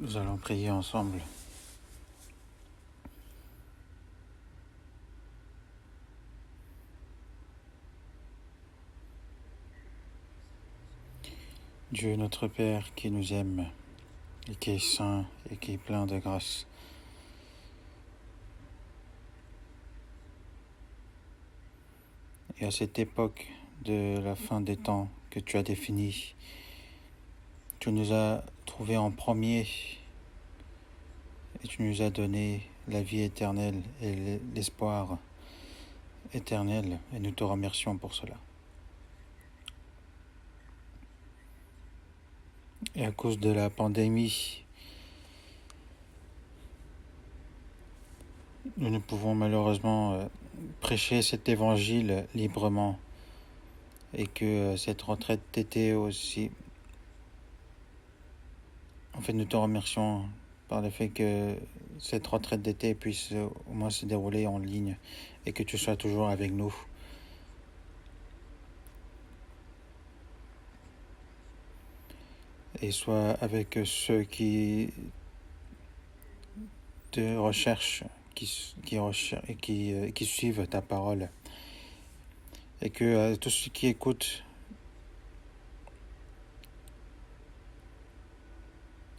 Nous allons prier ensemble. Dieu notre Père qui nous aime et qui est saint et qui est plein de grâce. Et à cette époque de la fin des temps que tu as définie, tu nous as trouvés en premier et tu nous as donné la vie éternelle et l'espoir éternel et nous te remercions pour cela. Et à cause de la pandémie, nous ne pouvons malheureusement prêcher cet évangile librement et que cette retraite d'été aussi. En fait, nous te remercions par le fait que cette retraite d'été puisse au moins se dérouler en ligne et que tu sois toujours avec nous. Et sois avec ceux qui te recherchent, qui suivent ta parole. Et que tous ceux qui écoutent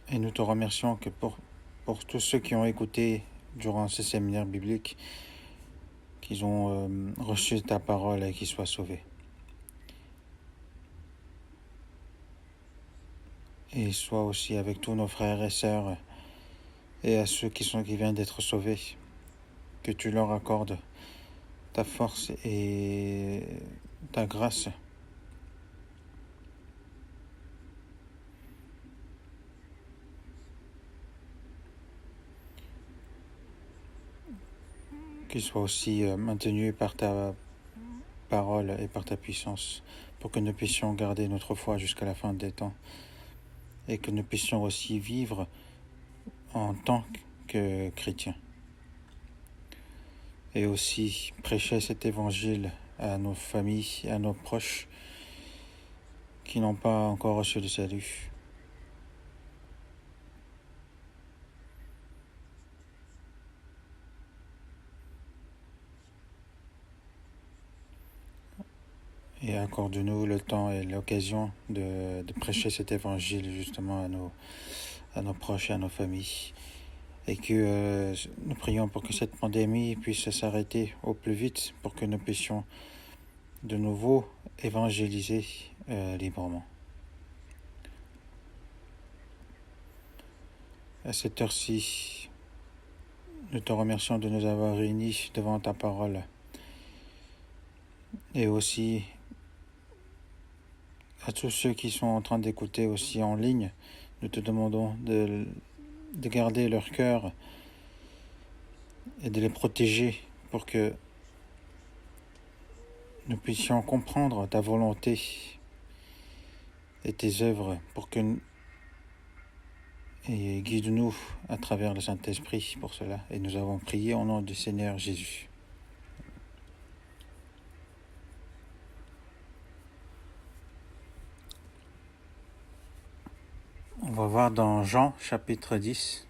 et nous te remercions que pour tous ceux qui ont écouté durant ces séminaires bibliques, qu'ils ont reçu ta parole et qu'ils soient sauvés. Et sois aussi avec tous nos frères et sœurs et à ceux qui viennent d'être sauvés, que tu leur accordes ta force et ta grâce. Qu'ils soient aussi maintenus par ta parole et par ta puissance, pour que nous puissions garder notre foi jusqu'à la fin des temps, et que nous puissions aussi vivre en tant que chrétiens. Et aussi prêcher cet évangile à nos familles, à nos proches qui n'ont pas encore reçu le salut. Et accorde-nous le temps et l'occasion de prêcher cet évangile justement à nos proches et à nos familles. Et que nous prions pour que cette pandémie puisse s'arrêter au plus vite pour que nous puissions de nouveau évangéliser librement. À cette heure-ci, nous te remercions de nous avoir réunis devant ta parole. Et aussi à tous ceux qui sont en train d'écouter aussi en ligne, nous te demandons de garder leur cœur et de les protéger pour que nous puissions comprendre ta volonté et tes œuvres et guide-nous à travers le Saint-Esprit pour cela. Et nous avons prié au nom du Seigneur Jésus. On va voir dans Jean chapitre 10.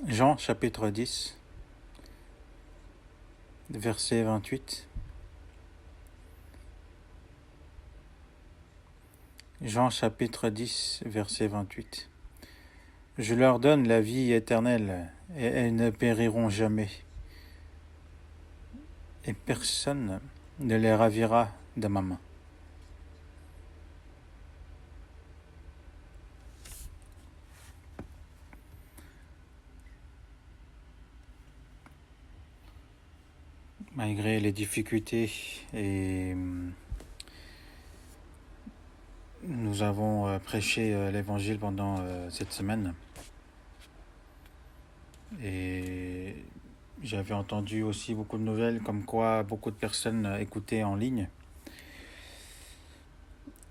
Jean chapitre 10, verset 28. Jean chapitre 10, verset 28. Je leur donne la vie éternelle, et elles ne périront jamais, et personne ne les ravira de ma main. Malgré les difficultés, et nous avons prêché l'évangile pendant cette semaine. Et j'avais entendu aussi beaucoup de nouvelles comme quoi beaucoup de personnes écoutaient en ligne.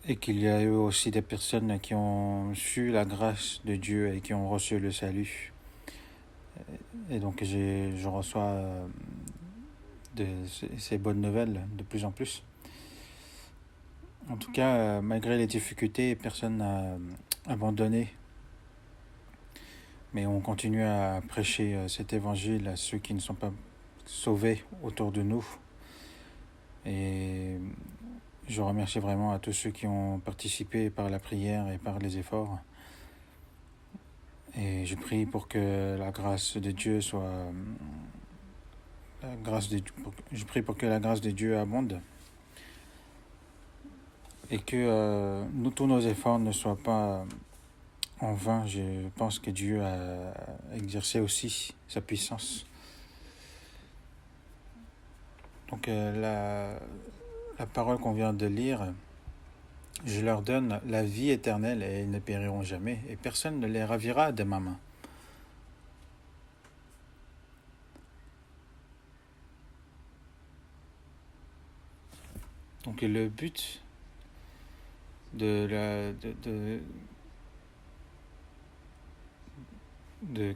Et qu'il y a eu aussi des personnes qui ont su la grâce de Dieu et qui ont reçu le salut. Et donc je reçois ces bonnes nouvelles de plus en plus. En tout cas, malgré les difficultés, personne n'a abandonné, mais on continue à prêcher cet évangile à ceux qui ne sont pas sauvés autour de nous. Et je remercie vraiment à tous ceux qui ont participé par la prière et par les efforts. Et je prie pour que la grâce de Dieu soit... je prie pour que la grâce de Dieu abonde et que tous nos efforts ne soient pas en vain. Je pense que Dieu a exercé aussi sa puissance. Donc la parole qu'on vient de lire, je leur donne la vie éternelle et ils ne périront jamais et personne ne les ravira de ma main. Donc le but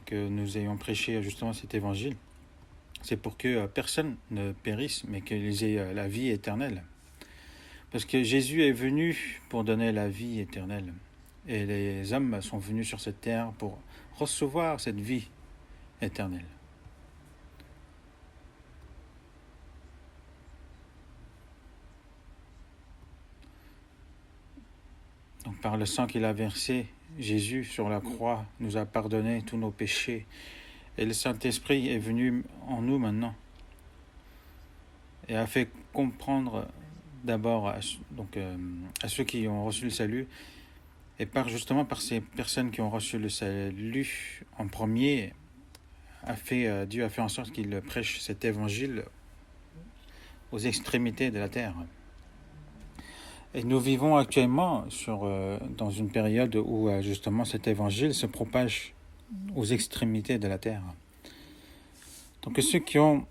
que nous ayons prêché justement cet évangile, c'est pour que personne ne périsse, mais qu'ils aient la vie éternelle. Parce que Jésus est venu pour donner la vie éternelle. Et les hommes sont venus sur cette terre pour recevoir cette vie éternelle. Donc par le sang qu'il a versé, Jésus sur la croix nous a pardonné tous nos péchés. Et le Saint-Esprit est venu en nous maintenant et a fait comprendre d'abord à ceux qui ont reçu le salut et justement par ces personnes qui ont reçu le salut en premier, Dieu a fait en sorte qu'il prêche cet évangile aux extrémités de la terre. Et nous vivons actuellement dans une période où justement cet évangile se propage aux extrémités de la terre. Donc ceux qui ont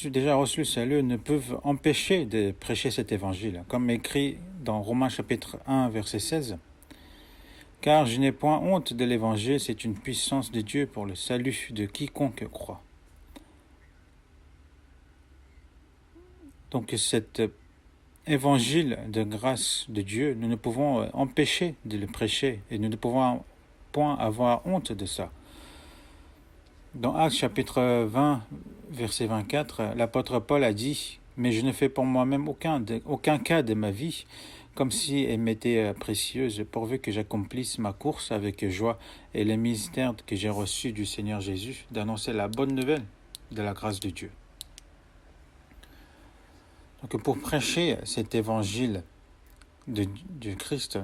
déjà reçu le salut ne peuvent empêcher de prêcher cet évangile, comme écrit dans Romains chapitre 1 verset 16. Car je n'ai point honte de l'évangile, c'est une puissance de Dieu pour le salut de quiconque croit. Donc cet évangile de grâce de Dieu, nous ne pouvons empêcher de le prêcher et nous ne pouvons point avoir honte de ça. Dans Actes chapitre 20, verset 24, l'apôtre Paul a dit « Mais je ne fais pour moi-même aucun cas de ma vie, comme si elle m'était précieuse, pourvu que j'accomplisse ma course avec joie et le ministère que j'ai reçu du Seigneur Jésus, d'annoncer la bonne nouvelle de la grâce de Dieu. » Donc pour prêcher cet évangile de Christ,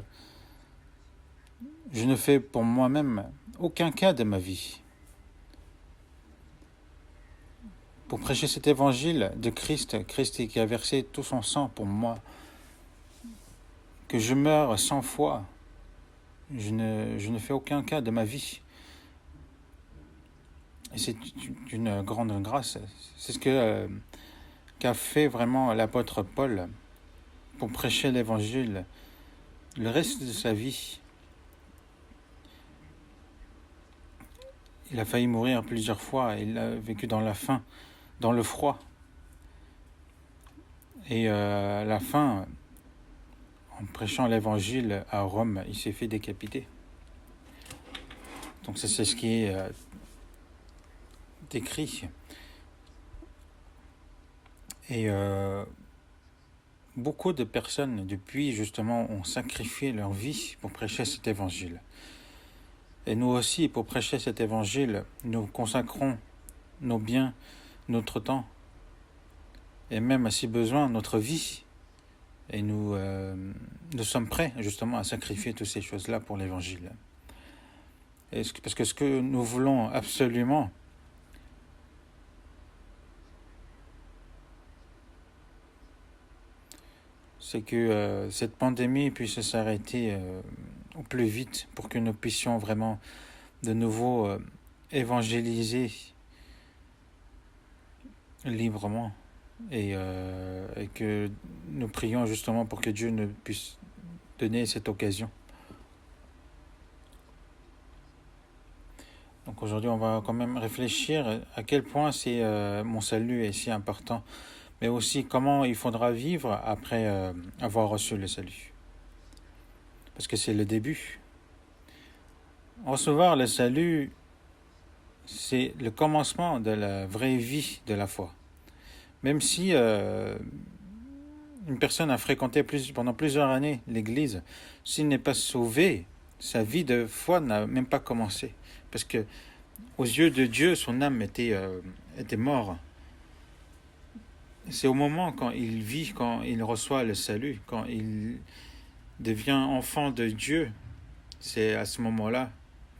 je ne fais pour moi-même aucun cas de ma vie. Pour prêcher cet évangile de Christ qui a versé tout son sang pour moi, que je meure 100 fois, je ne fais aucun cas de ma vie. Et c'est une grande grâce. C'est ce qu'a fait vraiment l'apôtre Paul pour prêcher l'évangile le reste de sa vie. Il a failli mourir plusieurs fois, il a vécu dans la faim, dans le froid. Et à la fin, en prêchant l'évangile à Rome, il s'est fait décapiter. Donc c'est ce qui est décrit. Et beaucoup de personnes, depuis justement, ont sacrifié leur vie pour prêcher cet évangile. Et nous aussi, pour prêcher cet évangile, nous consacrons nos biens, notre temps, et même, si besoin, notre vie. Et nous sommes prêts, justement, à sacrifier toutes ces choses-là pour l'évangile. Parce que ce que nous voulons absolument, c'est que cette pandémie puisse s'arrêter au plus vite pour que nous puissions vraiment de nouveau évangéliser librement et que nous prions justement pour que Dieu nous puisse donner cette occasion. Donc aujourd'hui, on va quand même réfléchir à quel point mon salut est si important mais aussi comment il faudra vivre après avoir reçu le salut. Parce que c'est le début. Recevoir le salut, c'est le commencement de la vraie vie de la foi. Même si une personne a fréquenté pendant plusieurs années l'Église, s'il n'est pas sauvé, sa vie de foi n'a même pas commencé. Parce que aux yeux de Dieu, son âme était morte. C'est au moment quand il vit, quand il reçoit le salut, quand il devient enfant de Dieu, c'est à ce moment-là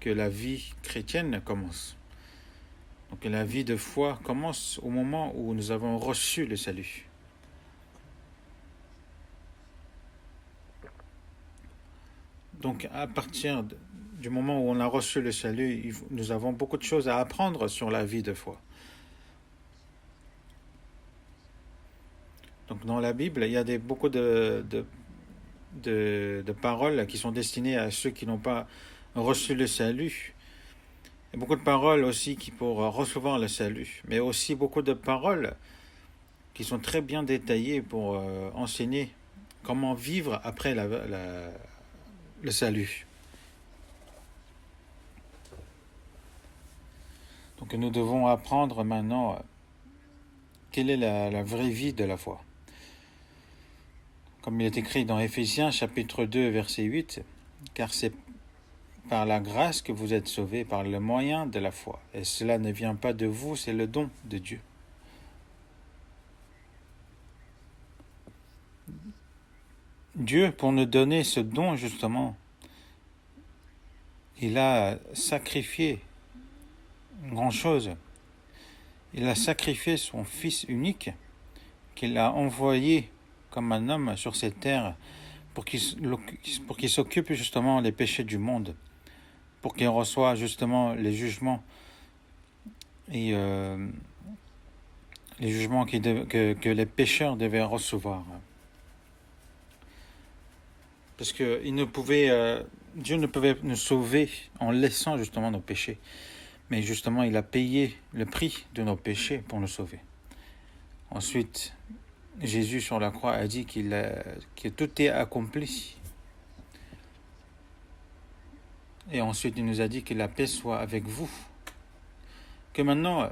que la vie chrétienne commence. Donc la vie de foi commence au moment où nous avons reçu le salut. Donc à partir du moment où on a reçu le salut, nous avons beaucoup de choses à apprendre sur la vie de foi. Donc dans la Bible, il y a beaucoup de paroles qui sont destinées à ceux qui n'ont pas reçu le salut. Et beaucoup de paroles aussi qui pour recevoir le salut, mais aussi beaucoup de paroles qui sont très bien détaillées pour enseigner comment vivre après le salut. Donc nous devons apprendre maintenant quelle est la vraie vie de la foi. Comme il est écrit dans Éphésiens chapitre 2 verset 8, car c'est par la grâce que vous êtes sauvés par le moyen de la foi. Et cela ne vient pas de vous, c'est le don de Dieu. Dieu, pour nous donner ce don justement, il a sacrifié une grande chose. Il a sacrifié son Fils unique qu'il a envoyé comme un homme sur cette terre pour qu'il s'occupe justement des péchés du monde, pour qu'il reçoive justement les jugements et les jugements que les pécheurs devaient recevoir. Parce que Dieu ne pouvait nous sauver en laissant justement nos péchés, mais justement il a payé le prix de nos péchés pour nous sauver. Ensuite, Jésus sur la croix a dit que tout est accompli. Et ensuite, il nous a dit que la paix soit avec vous. Que maintenant,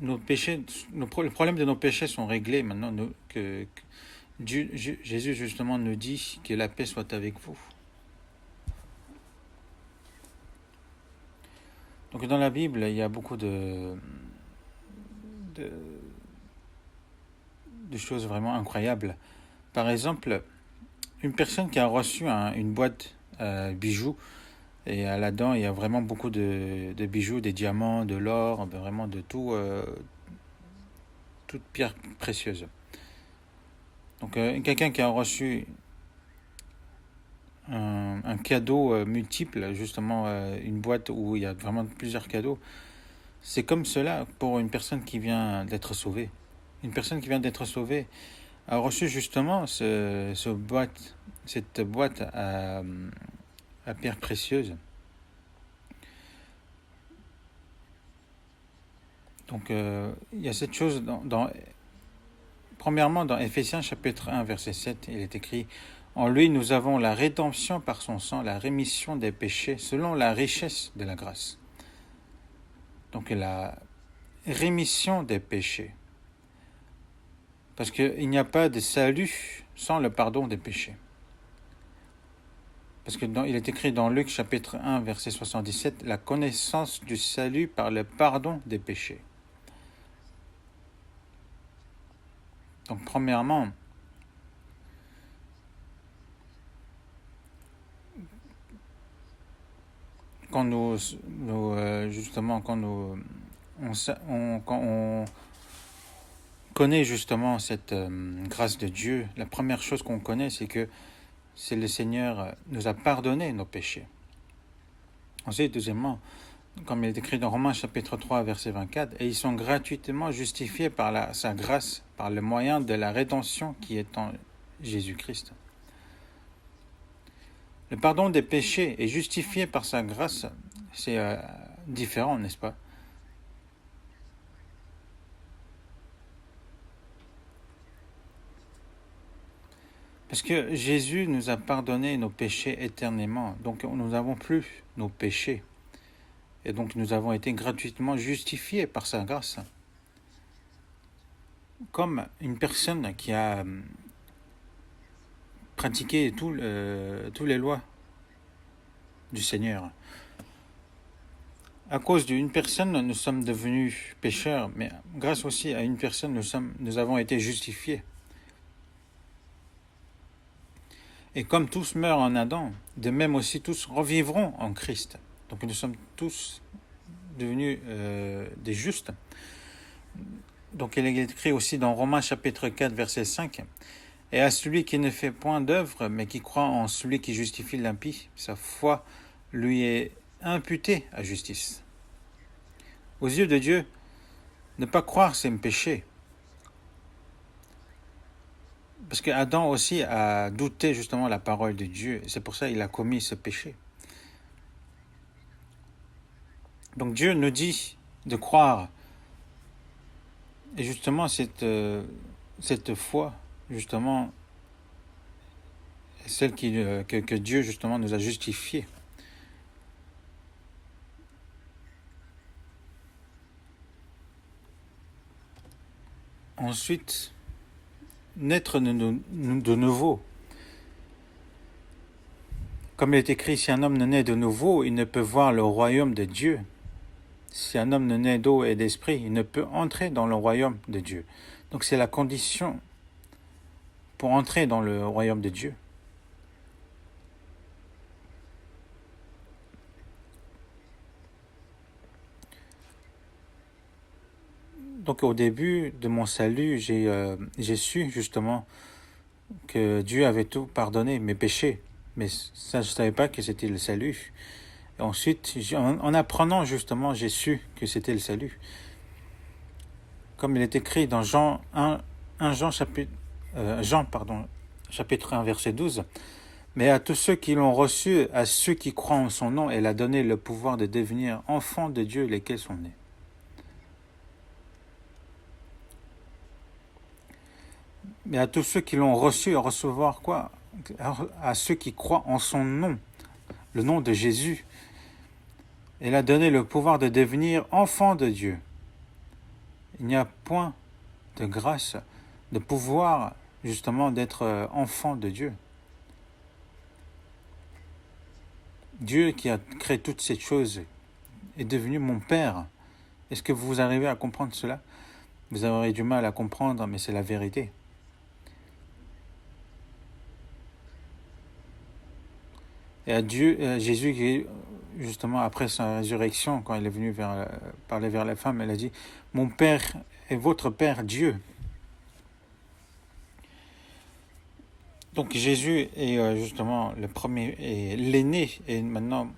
le problème de nos péchés sont réglés. Maintenant, que Jésus justement nous dit que la paix soit avec vous. Donc dans la Bible, il y a beaucoup de choses vraiment incroyables. Par exemple, une personne qui a reçu une boîte bijoux, et là-dedans, il y a vraiment beaucoup de bijoux, des diamants, de l'or, vraiment de tout, toute pierre précieuse. Donc quelqu'un qui a reçu un cadeau multiple, justement une boîte où il y a vraiment plusieurs cadeaux, c'est comme cela pour une personne qui vient d'être sauvée. Une personne qui vient d'être sauvée a reçu justement cette boîte à pierre précieuse. Donc il y a cette chose premièrement dans Éphésiens chapitre 1 verset 7, il est écrit: en lui nous avons la rédemption par son sang, la rémission des péchés selon la richesse de la grâce. Donc la rémission des péchés. Parce qu'il n'y a pas de salut sans le pardon des péchés. Parce qu'il est écrit dans Luc chapitre 1 verset 77, la connaissance du salut par le pardon des péchés. Donc premièrement, quand on connaît justement cette grâce de Dieu, la première chose qu'on connaît, c'est que le Seigneur nous a pardonné nos péchés. Ensuite, deuxièmement, comme il est écrit dans Romains chapitre 3 verset 24, et ils sont gratuitement justifiés par sa grâce, par le moyen de la rédemption qui est en Jésus-Christ. Le pardon des péchés est justifié par sa grâce, c'est différent, n'est-ce pas? Parce que Jésus nous a pardonné nos péchés éternellement. Donc nous n'avons plus nos péchés. Et donc nous avons été gratuitement justifiés par sa grâce. Comme une personne qui a pratiqué toutes les lois du Seigneur. À cause d'une personne, nous sommes devenus pécheurs, mais grâce aussi à une personne, nous avons été justifiés. Et comme tous meurent en Adam, de même aussi tous revivront en Christ. Donc nous sommes tous devenus des justes. Donc il est écrit aussi dans Romains chapitre 4, verset 5, « Et à celui qui ne fait point d'œuvre, mais qui croit en celui qui justifie l'impie, sa foi lui est imputée à justice. » Aux yeux de Dieu, ne pas croire, c'est un péché. Parce qu'Adam aussi a douté justement la parole de Dieu. Et c'est pour ça qu'il a commis ce péché. Donc Dieu nous dit de croire. Et justement, cette foi, justement, est celle que Dieu justement nous a justifiée. Ensuite, naître de nouveau. Comme il est écrit, si un homme ne naît de nouveau, il ne peut voir le royaume de Dieu. Si un homme ne naît d'eau et d'esprit, il ne peut entrer dans le royaume de Dieu. Donc c'est la condition pour entrer dans le royaume de Dieu. Donc au début de mon salut, j'ai su justement que Dieu avait tout pardonné, mes péchés. Mais ça, je ne savais pas que c'était le salut. Et ensuite, en apprenant justement, j'ai su que c'était le salut. Comme il est écrit dans Jean 1 chapitre 1, verset 12. « Mais à tous ceux qui l'ont reçu, à ceux qui croient en son nom, elle a donné le pouvoir de devenir enfants de Dieu, lesquels sont nés. » Mais à tous ceux qui l'ont reçu, à recevoir quoi? À ceux qui croient en son nom, le nom de Jésus. Elle a donné le pouvoir de devenir enfants de Dieu. Il n'y a point de grâce, de pouvoir justement d'être enfant de Dieu. Dieu qui a créé toutes ces choses est devenu mon Père. Est-ce que vous arrivez à comprendre cela? Vous aurez du mal à comprendre, mais c'est la vérité. Et à Jésus qui, justement, après sa résurrection, quand il est venu parler vers la femme, elle a dit « Mon Père est votre Père, Dieu ». Donc Jésus est justement le premier et l'aîné, et maintenant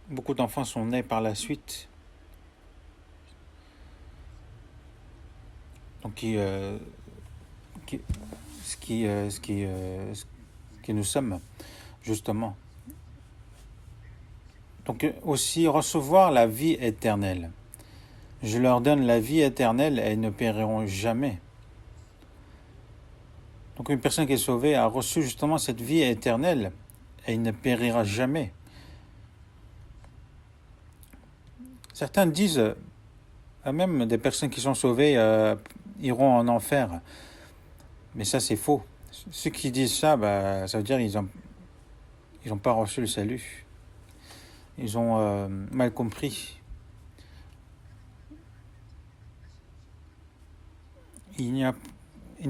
beaucoup d'enfants sont nés par la suite. Donc ce qui nous sommes justement. Donc aussi recevoir la vie éternelle. Je leur donne la vie éternelle et ils ne périront jamais. Donc une personne qui est sauvée a reçu justement cette vie éternelle et il ne périra jamais. Certains disent, même des personnes qui sont sauvées iront en enfer. Mais ça c'est faux. Ceux qui disent ça, ça veut dire qu'ils n'ont pas reçu le salut. Ils ont mal compris. Il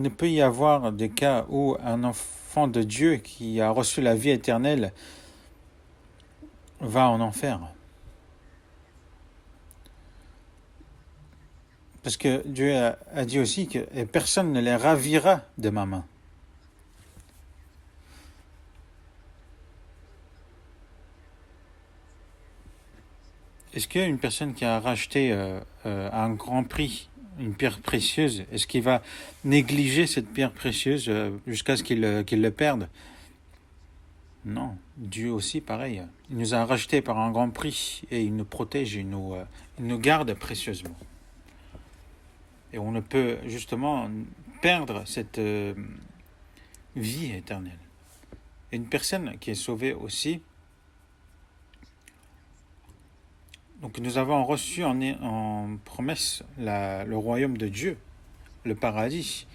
ne peut y avoir des cas où un enfant de Dieu qui a reçu la vie éternelle va en enfer. Parce que Dieu a dit aussi que personne ne les ravira de ma main. Est-ce qu'une personne qui a racheté à un grand prix une pierre précieuse, est-ce qu'il va négliger cette pierre précieuse jusqu'à ce qu'il le perde? Non, Dieu aussi pareil. Il nous a rachetés par un grand prix et il nous protège, il nous garde précieusement. Et on ne peut justement perdre cette vie éternelle. Et une personne qui est sauvée aussi. Donc nous avons reçu en promesse le royaume de Dieu, le paradis.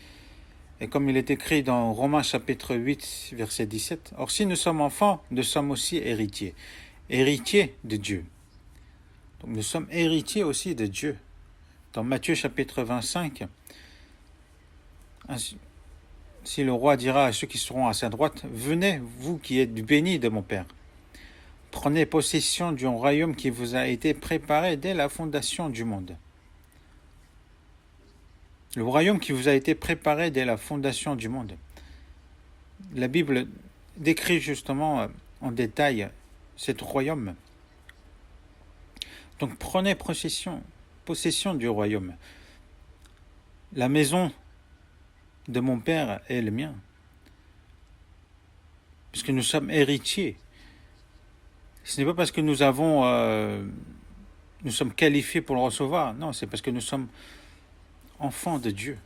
Et comme il est écrit dans Romains chapitre 8, verset 17, « Or si nous sommes enfants, nous sommes aussi héritiers. » Héritiers de Dieu. Donc nous sommes héritiers aussi de Dieu. Dans Matthieu chapitre 25, si le roi dira à ceux qui seront à sa droite, « Venez, vous qui êtes bénis de mon Père. Prenez possession du royaume qui vous a été préparé dès la fondation du monde. » Le royaume qui vous a été préparé dès la fondation du monde. La Bible décrit justement en détail ce royaume. Donc prenez possession du royaume. La maison de mon Père est le mien. Puisque nous sommes héritiers. Ce n'est pas parce que nous sommes qualifiés pour le recevoir. Non, c'est parce que nous sommes enfants de Dieu.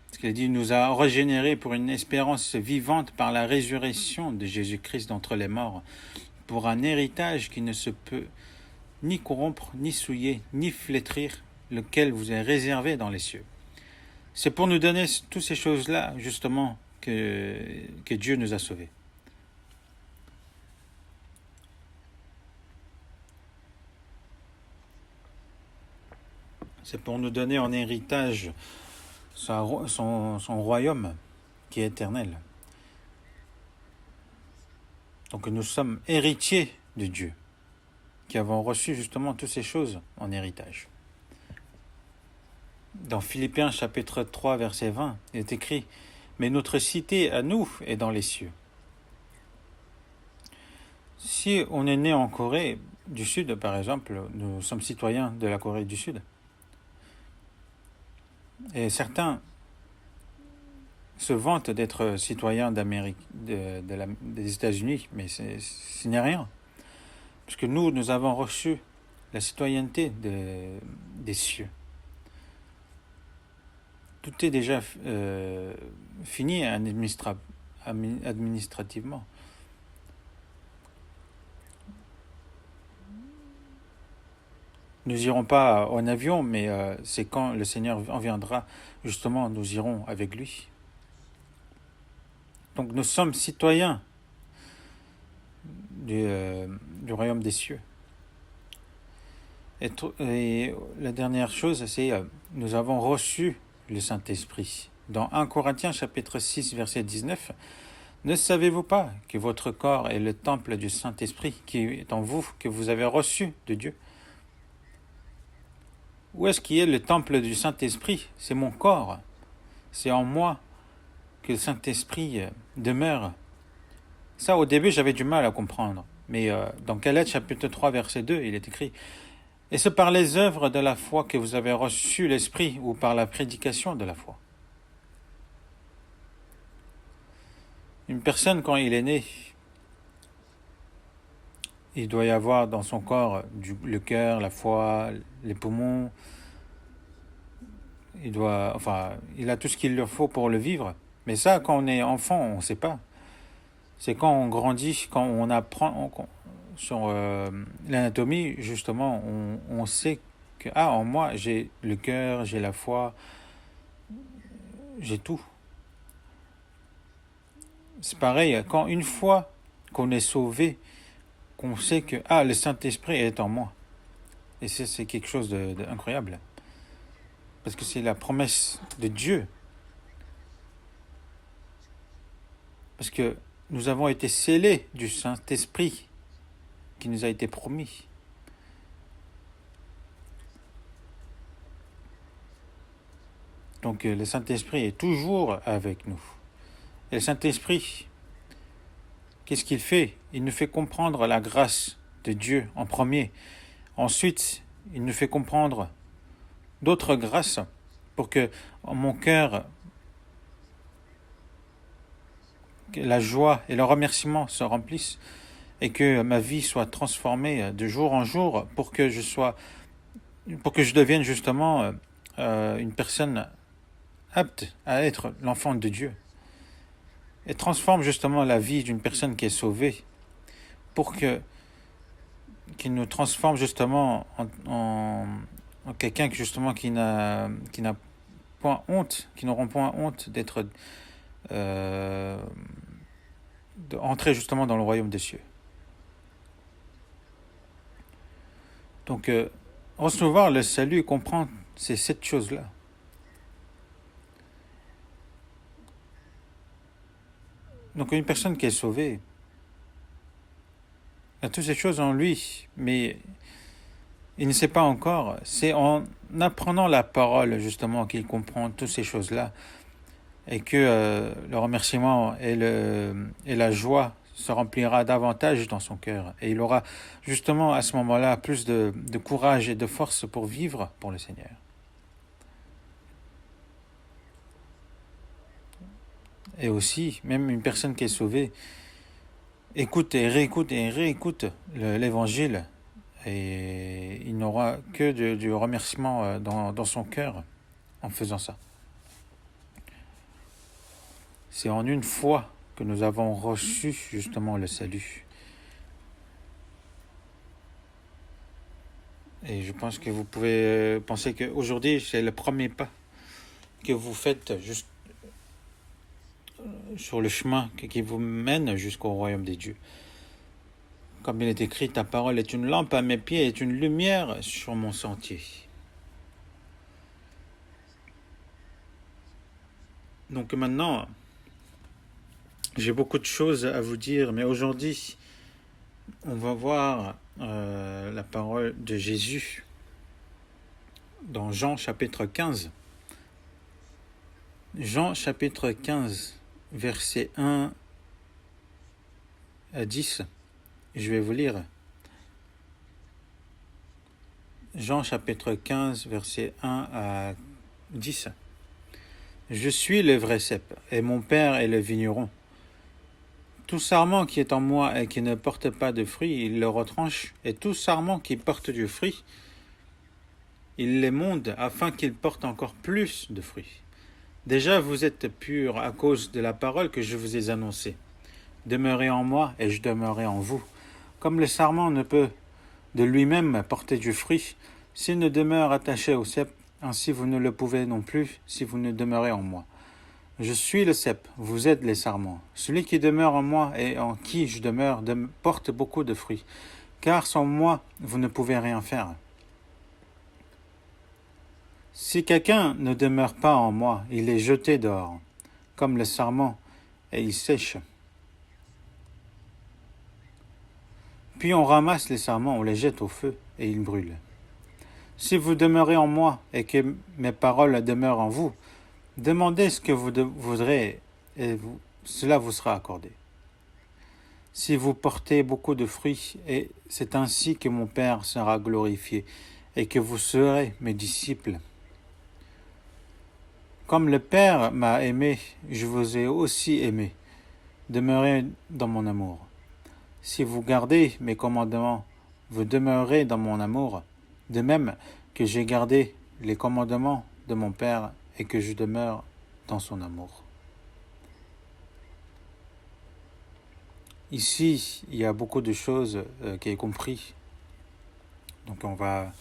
Parce qu'il dit, il nous a régénérés pour une espérance vivante par la résurrection de Jésus-Christ d'entre les morts, pour un héritage qui ne se peut ni corrompre, ni souiller, ni flétrir, lequel vous est réservé dans les cieux. C'est pour nous donner toutes ces choses-là, justement, que Dieu nous a sauvés. C'est pour nous donner en héritage son royaume qui est éternel. Donc nous sommes héritiers de Dieu, qui avons reçu justement toutes ces choses en héritage. Dans Philippiens chapitre 3 verset 20, il est écrit « Mais notre cité à nous est dans les cieux ». Si on est né en Corée du Sud, par exemple, nous sommes citoyens de la Corée du Sud, et certains se vantent d'être citoyens d'Amérique, des États-Unis, mais ce n'est rien. Parce que nous avons reçu la citoyenneté des cieux. Tout est déjà fini administrativement. Nous n'irons pas en avion, mais c'est quand le Seigneur en viendra, justement, nous irons avec lui. Donc nous sommes citoyens du royaume des cieux. Et la dernière chose, c'est nous avons reçu le Saint-Esprit. Dans 1 Corinthiens chapitre 6, verset 19, « Ne savez-vous pas que votre corps est le temple du Saint-Esprit qui est en vous, que vous avez reçu de Dieu ?» Où est-ce qu'il y a le temple du Saint-Esprit? C'est mon corps. C'est en moi que le Saint-Esprit demeure. Ça, au début, j'avais du mal à comprendre. Mais dans Galates chapitre 3, verset 2, il est écrit « Et c'est par les œuvres de la foi que vous avez reçu l'Esprit ou par la prédication de la foi. » Une personne, quand il est né, il doit y avoir dans son corps le cœur, la foi, les poumons. Il a tout ce qu'il leur faut pour le vivre. Mais ça, quand on est enfant, on ne sait pas. C'est quand on grandit, quand on apprend sur l'anatomie, justement, on sait que, en moi, j'ai le cœur, j'ai la foi, j'ai tout. C'est pareil, quand une fois qu'on est sauvé, qu'on sait que le Saint-Esprit est en moi. Et c'est quelque chose d'incroyable. Parce que c'est la promesse de Dieu. Parce que nous avons été scellés du Saint-Esprit qui nous a été promis. Donc le Saint-Esprit est toujours avec nous. Et le Saint-Esprit, qu'est-ce qu'il fait? Il nous fait comprendre la grâce de Dieu en premier. Ensuite, il nous fait comprendre d'autres grâces pour que mon cœur, que la joie et le remerciement se remplissent et que ma vie soit transformée de jour en jour pour que je devienne justement une personne apte à être l'enfant de Dieu et transforme justement la vie d'une personne qui est sauvée pour qu'il nous transforme justement en quelqu'un justement qui n'a point honte, qui n'auront point honte d'entrer justement dans le royaume des cieux. Donc, recevoir le salut et comprendre ces 7 choses-là. Donc, une personne qui est sauvée a toutes ces choses en lui, mais il ne sait pas encore. C'est en apprenant la parole, justement, qu'il comprend toutes ces choses-là et que le remerciement et la joie se remplira davantage dans son cœur. Et il aura justement à ce moment-là plus de courage et de force pour vivre pour le Seigneur. Et aussi, même une personne qui est sauvée, écoute et réécoute l'évangile et il n'aura que du remerciement dans son cœur en faisant ça. C'est en une fois que nous avons reçu justement le salut. Et je pense que vous pouvez penser qu'aujourd'hui, c'est le premier pas que vous faites juste sur le chemin qui vous mène jusqu'au royaume des dieux. Comme il est écrit, ta parole est une lampe à mes pieds et est une lumière sur mon sentier. Donc maintenant, j'ai beaucoup de choses à vous dire, mais aujourd'hui, on va voir la parole de Jésus dans Jean chapitre 15. Jean chapitre 15, versets 1 à 10. Je vais vous lire. Jean chapitre 15, versets 1 à 10. Je suis le vrai cep, et mon Père est le vigneron. Tout sarment qui est en moi et qui ne porte pas de fruits, il le retranche, et tout sarment qui porte du fruit, il l'émonde afin qu'il porte encore plus de fruits. Déjà vous êtes purs à cause de la parole que je vous ai annoncée. Demeurez en moi et je demeurerai en vous. Comme le sarment ne peut de lui-même porter du fruit, s'il ne demeure attaché au cep, ainsi vous ne le pouvez non plus si vous ne demeurez en moi. Je suis le cep, vous êtes les sarments. Celui qui demeure en moi et en qui je demeure porte beaucoup de fruits, car sans moi vous ne pouvez rien faire. Si quelqu'un ne demeure pas en moi, il est jeté dehors, comme le sarment, et il sèche. Puis on ramasse les sarments, on les jette au feu, et ils brûlent. Si vous demeurez en moi, et que mes paroles demeurent en vous, demandez ce que vous voudrez, et cela vous sera accordé. Si vous portez beaucoup de fruits, et c'est ainsi que mon Père sera glorifié, et que vous serez mes disciples. Comme le Père m'a aimé, je vous ai aussi aimé. Demeurez dans mon amour. Si vous gardez mes commandements, vous demeurez dans mon amour, de même que j'ai gardé les commandements de mon Père et que je demeure dans son amour. Ici, il y a beaucoup de choses qui est compris. Donc on va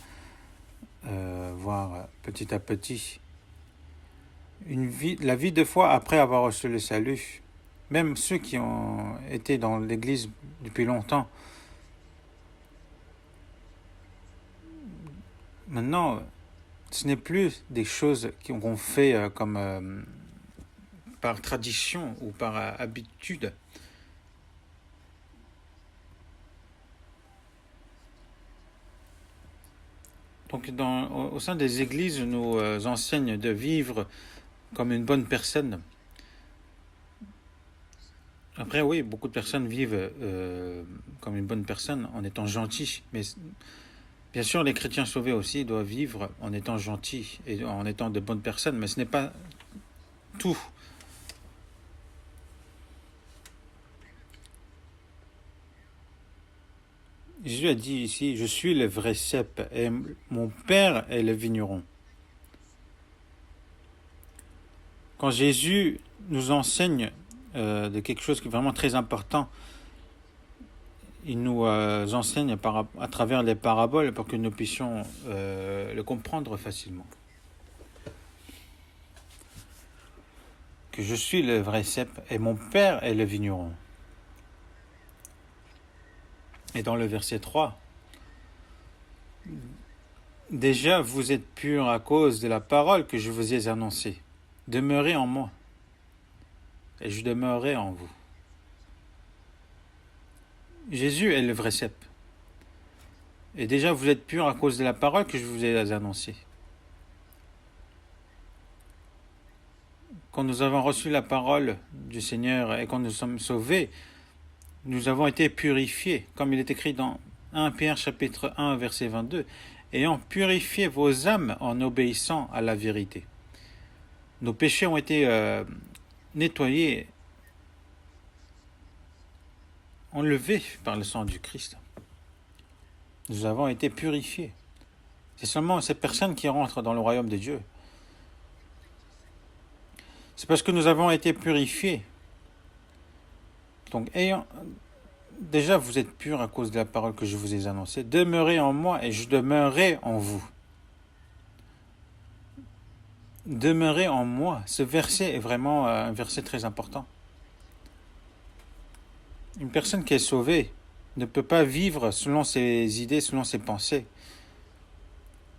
voir petit à petit la vie de foi après avoir reçu le salut. Même ceux qui ont été dans l'Église depuis longtemps, maintenant, ce n'est plus des choses qu'on fait comme par tradition ou par habitude. Donc, au sein des églises, nous enseignent de vivre comme une bonne personne. Après, oui, beaucoup de personnes vivent comme une bonne personne en étant gentils, mais bien sûr, les chrétiens sauvés aussi doivent vivre en étant gentils et en étant de bonnes personnes, mais ce n'est pas tout. Jésus a dit ici, je suis le vrai cep et mon Père est le vigneron. quand Jésus nous enseigne de quelque chose qui est vraiment très important, il nous enseigne à travers les paraboles pour que nous puissions le comprendre facilement. Que je suis le vrai cep et mon père est le vigneron. Et dans le verset 3, déjà vous êtes purs à cause de la parole que je vous ai annoncée. Demeurez en moi et je demeurerai en vous. Jésus est le vrai cep. Et déjà vous êtes purs à cause de la parole que je vous ai annoncée. Quand nous avons reçu la parole du Seigneur et quand nous sommes sauvés, nous avons été purifiés, comme il est écrit dans 1 Pierre chapitre 1 verset 22, ayant purifié vos âmes en obéissant à la vérité. Nos péchés ont été nettoyés, enlevés par le sang du Christ. Nous avons été purifiés. C'est seulement ces personnes qui rentrent dans le royaume de Dieu. C'est parce que nous avons été purifiés. Donc, déjà, vous êtes purs à cause de la parole que je vous ai annoncée. Demeurez en moi et je demeurerai en vous. Demeurez en moi. Ce verset est vraiment un verset très important. Une personne qui est sauvée ne peut pas vivre selon ses idées, selon ses pensées.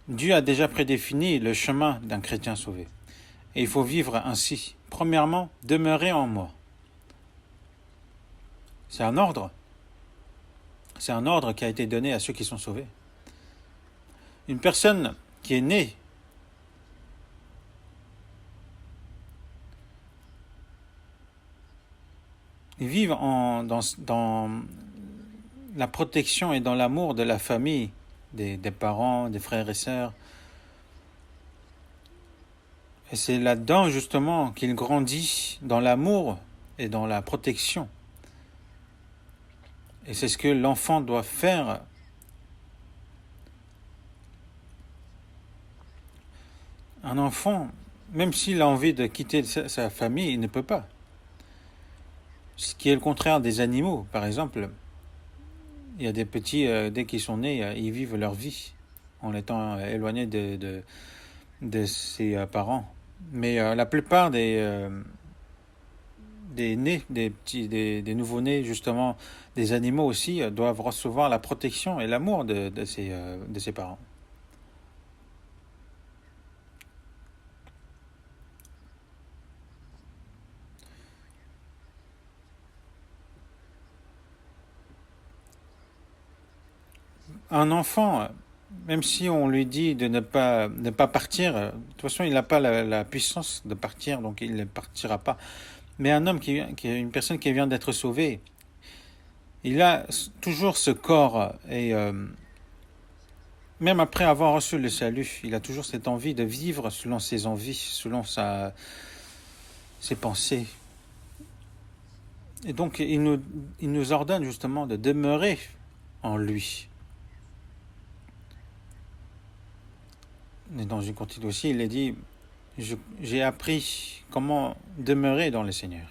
Dieu a déjà prédéfini le chemin d'un chrétien sauvé. Et il faut vivre ainsi. Premièrement, demeurez en moi. C'est un ordre. C'est un ordre qui a été donné à ceux qui sont sauvés. Une personne qui est née vit dans la protection et dans l'amour de la famille, des parents, des frères et sœurs. Et c'est là-dedans, justement, qu'il grandit dans l'amour et dans la protection. Et c'est ce que l'enfant doit faire. Un enfant, même s'il a envie de quitter sa famille, il ne peut pas. Ce qui est le contraire des animaux. Par exemple, il y a des petits, dès qu'ils sont nés, ils vivent leur vie en étant éloignés de ses parents. Mais la plupart des nés, des nouveau-nés, justement, des animaux aussi, doivent recevoir la protection et l'amour de ses parents. Un enfant, même si on lui dit de ne pas partir, de toute façon, il n'a pas la puissance de partir, donc il ne partira pas. Mais un homme qui est une personne qui vient d'être sauvée, il a toujours ce corps et même après avoir reçu le salut, il a toujours cette envie de vivre selon ses envies, selon ses pensées. Et donc, il nous ordonne justement de demeurer en lui. Et dans une continue aussi, il est dit, j'ai appris comment demeurer dans le Seigneur.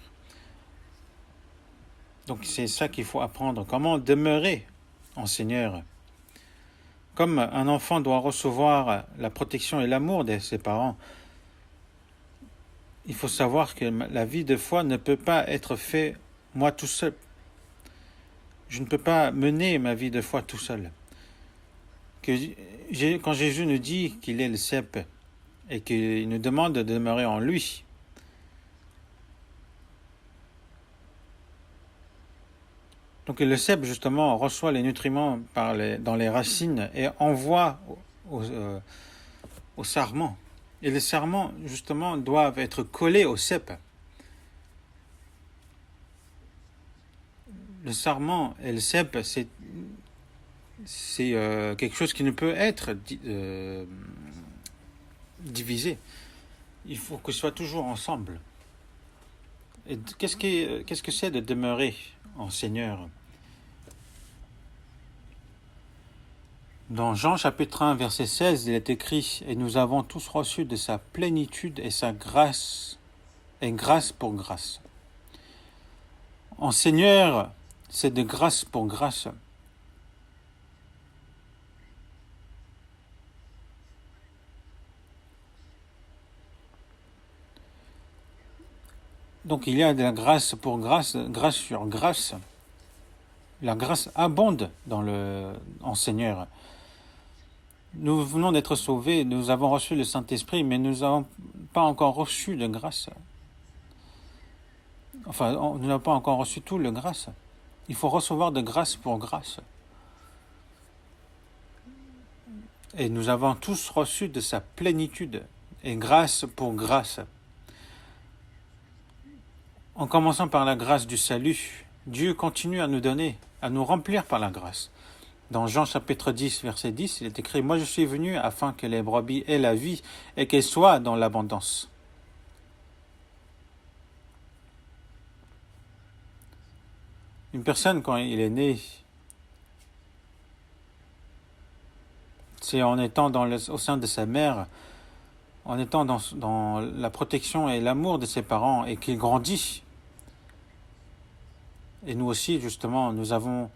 Donc c'est ça qu'il faut apprendre, comment demeurer en Seigneur. Comme un enfant doit recevoir la protection et l'amour de ses parents, il faut savoir que la vie de foi ne peut pas être faite moi tout seul. Je ne peux pas mener ma vie de foi tout seul. Quand Jésus nous dit qu'il est le cep et qu'il nous demande de demeurer en lui, donc le cep justement reçoit les nutriments dans les racines et envoie au sarment. Et les sarments justement doivent être collés au cep. Le sarment et le cep, c'est quelque chose qui ne peut être divisé. Il faut que ce soit toujours ensemble. Et qu'est-ce que c'est de demeurer en Seigneur? Dans Jean chapitre 1 verset 16, il est écrit « Et nous avons tous reçu de sa plénitude et sa grâce et grâce pour grâce. En Seigneur, c'est de grâce pour grâce. Donc il y a de la grâce pour grâce, grâce sur grâce. La grâce abonde en Seigneur. Nous venons d'être sauvés, nous avons reçu le Saint-Esprit, mais nous n'avons pas encore reçu de grâce. Enfin, nous n'avons pas encore reçu tout le grâce. Il faut recevoir de grâce pour grâce. Et nous avons tous reçu de sa plénitude, et grâce pour grâce. En commençant par la grâce du salut, Dieu continue à nous donner, à nous remplir par la grâce. Dans Jean chapitre 10, verset 10, il est écrit « Moi je suis venu afin que les brebis aient la vie et qu'elles soient dans l'abondance. » Une personne, quand il est né, c'est en étant au sein de sa mère, en étant dans la protection et l'amour de ses parents et qu'il grandit. Et nous aussi, justement, nous avons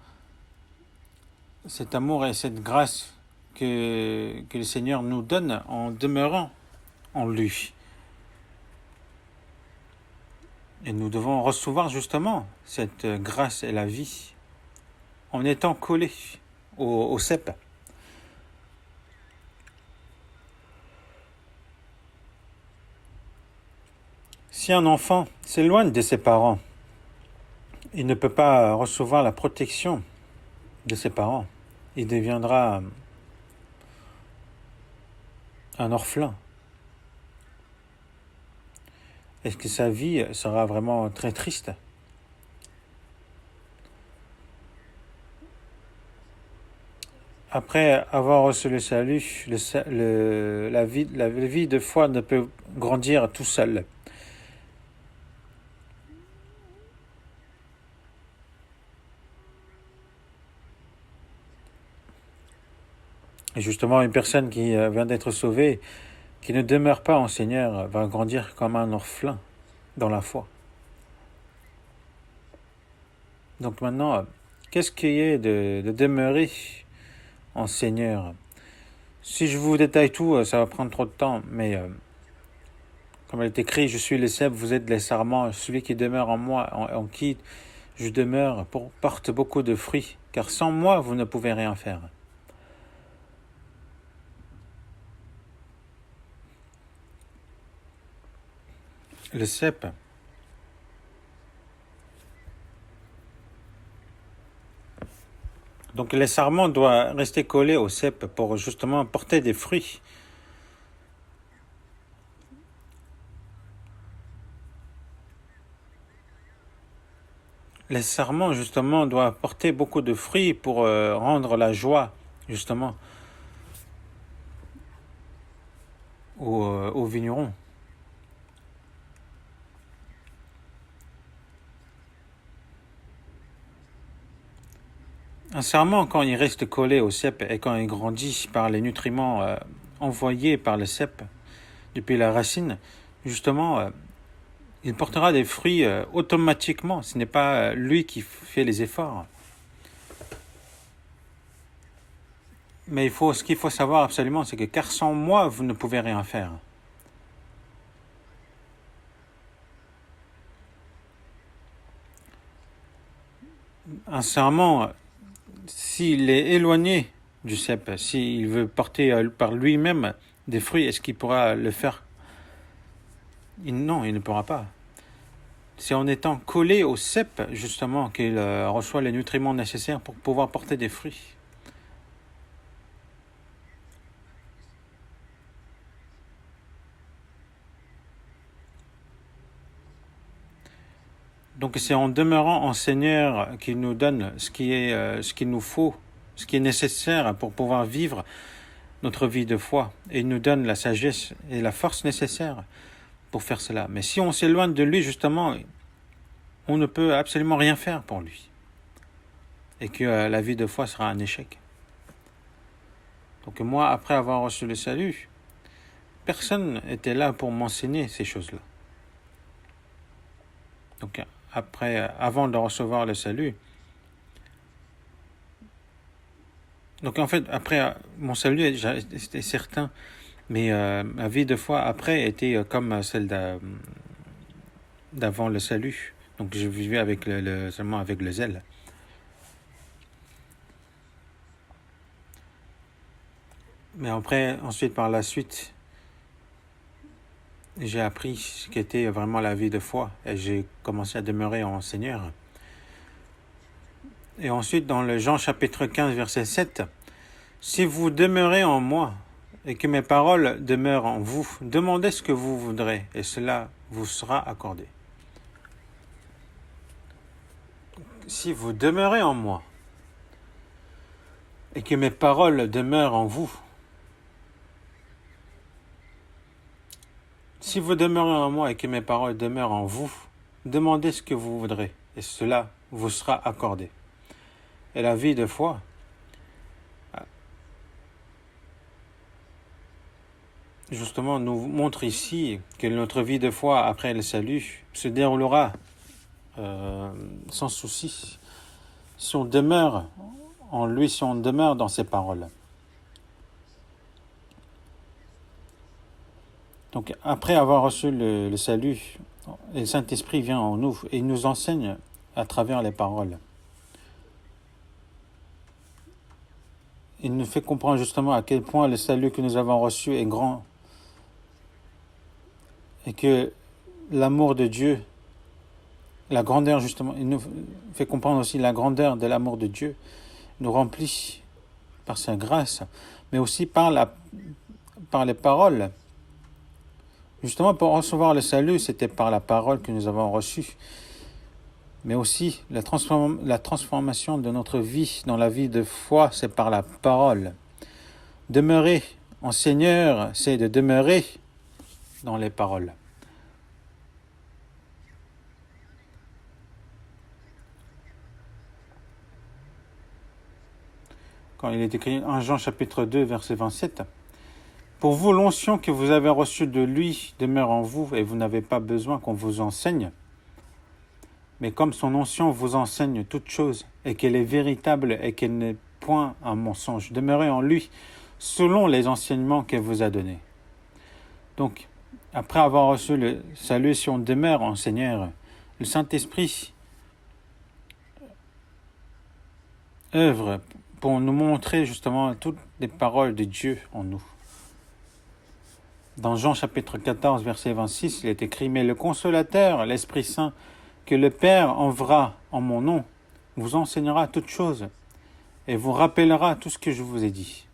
cet amour et cette grâce que le Seigneur nous donne en demeurant en lui. Et nous devons recevoir justement cette grâce et la vie en étant collés au cep. Si un enfant s'éloigne de ses parents, il ne peut pas recevoir la protection de ses parents. Il deviendra un orphelin. Est-ce que sa vie sera vraiment très triste? Après avoir reçu le salut, la vie de foi ne peut grandir tout seul. Et justement, une personne qui vient d'être sauvée, qui ne demeure pas en Seigneur, va grandir comme un orphelin dans la foi. Donc maintenant, qu'est-ce qui est de demeurer en Seigneur? Si je vous détaille tout, ça va prendre trop de temps, mais comme il est écrit, je suis le cep, vous êtes les sarments, celui qui demeure en moi, en qui je demeure, porte beaucoup de fruits, car sans moi, vous ne pouvez rien faire. Le cep, donc les sarments doivent rester collés au cep pour justement porter des fruits. Les sarments, justement, doivent porter beaucoup de fruits pour rendre la joie, justement, aux vignerons. Un sarment, quand il reste collé au cep et quand il grandit par les nutriments envoyés par le cep depuis la racine, justement, il portera des fruits automatiquement. Ce n'est pas lui qui fait les efforts. Mais ce qu'il faut savoir absolument, c'est que car sans moi, vous ne pouvez rien faire. Un sarment, s'il est éloigné du cep, s'il veut porter par lui-même des fruits, est-ce qu'il pourra le faire? Non, il ne pourra pas. C'est en étant collé au cep, justement, qu'il reçoit les nutriments nécessaires pour pouvoir porter des fruits. Donc c'est en demeurant en Seigneur qu'il nous donne ce qu'il nous faut, ce qui est nécessaire pour pouvoir vivre notre vie de foi. Et il nous donne la sagesse et la force nécessaires pour faire cela. Mais si on s'éloigne de lui, justement, on ne peut absolument rien faire pour lui. Et que la vie de foi sera un échec. Donc moi, après avoir reçu le salut, personne n'était là pour m'enseigner ces choses-là. Donc avant de recevoir le salut, donc en fait, après mon salut était certain, mais ma vie de foi après était comme celle d'avant le salut. Donc je vivais avec seulement avec le zèle. Mais ensuite, par la suite, j'ai appris ce qu'était vraiment la vie de foi et j'ai commencé à demeurer en Seigneur. Et ensuite, dans le Jean chapitre 15, verset 7, « Si vous demeurez en moi et que mes paroles demeurent en vous, demandez ce que vous voudrez et cela vous sera accordé. » Si vous demeurez en moi et que mes paroles demeurent en vous, si vous demeurez en moi et que mes paroles demeurent en vous, demandez ce que vous voudrez et cela vous sera accordé. Et la vie de foi, justement, nous montre ici que notre vie de foi après le salut se déroulera sans souci si on demeure en lui, si on demeure dans ses paroles. Donc, après avoir reçu le salut, le Saint-Esprit vient en nous et il nous enseigne à travers les paroles. Il nous fait comprendre justement à quel point le salut que nous avons reçu est grand et que l'amour de Dieu, la grandeur justement, il nous fait comprendre aussi la grandeur de l'amour de Dieu, nous remplit par sa grâce, mais aussi par les paroles. Justement, pour recevoir le salut, c'était par la parole que nous avons reçue, mais aussi la transformation de notre vie dans la vie de foi, c'est par la parole. Demeurer en Seigneur, c'est de demeurer dans les paroles. Quand il est écrit en Jean chapitre 2, verset 27, « Pour vous, l'onction que vous avez reçue de lui demeure en vous et vous n'avez pas besoin qu'on vous enseigne. Mais comme son onction vous enseigne toute chose et qu'elle est véritable et qu'elle n'est point un mensonge, demeurez en lui selon les enseignements qu'elle vous a donnés. » Donc, après avoir reçu le salut, si on demeure en Seigneur, le Saint-Esprit œuvre pour nous montrer justement toutes les paroles de Dieu en nous. Dans Jean chapitre 14, verset 26, il est écrit « Mais le Consolateur, l'Esprit Saint, que le Père enverra en mon nom, vous enseignera toutes choses et vous rappellera tout ce que je vous ai dit. »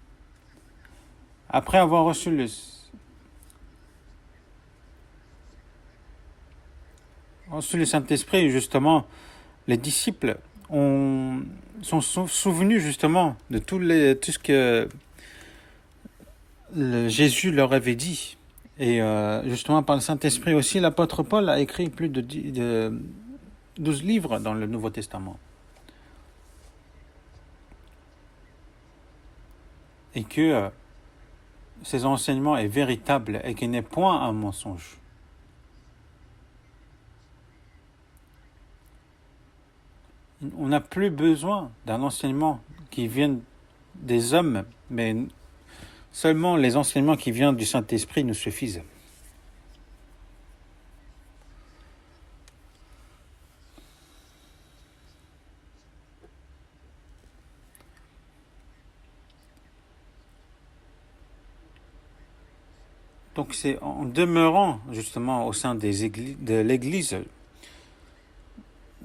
Après avoir reçu le Saint-Esprit, justement, les disciples sont souvenus justement de tout ce que Jésus leur avait dit. Et justement, par le Saint-Esprit aussi, l'apôtre Paul a écrit plus de 12 livres dans le Nouveau Testament. Et que ces enseignements est véritable et qu'il n'est point un mensonge. On n'a plus besoin d'un enseignement qui vienne des hommes, mais seulement les enseignements qui viennent du Saint-Esprit nous suffisent. Donc c'est en demeurant justement au sein de l'Église,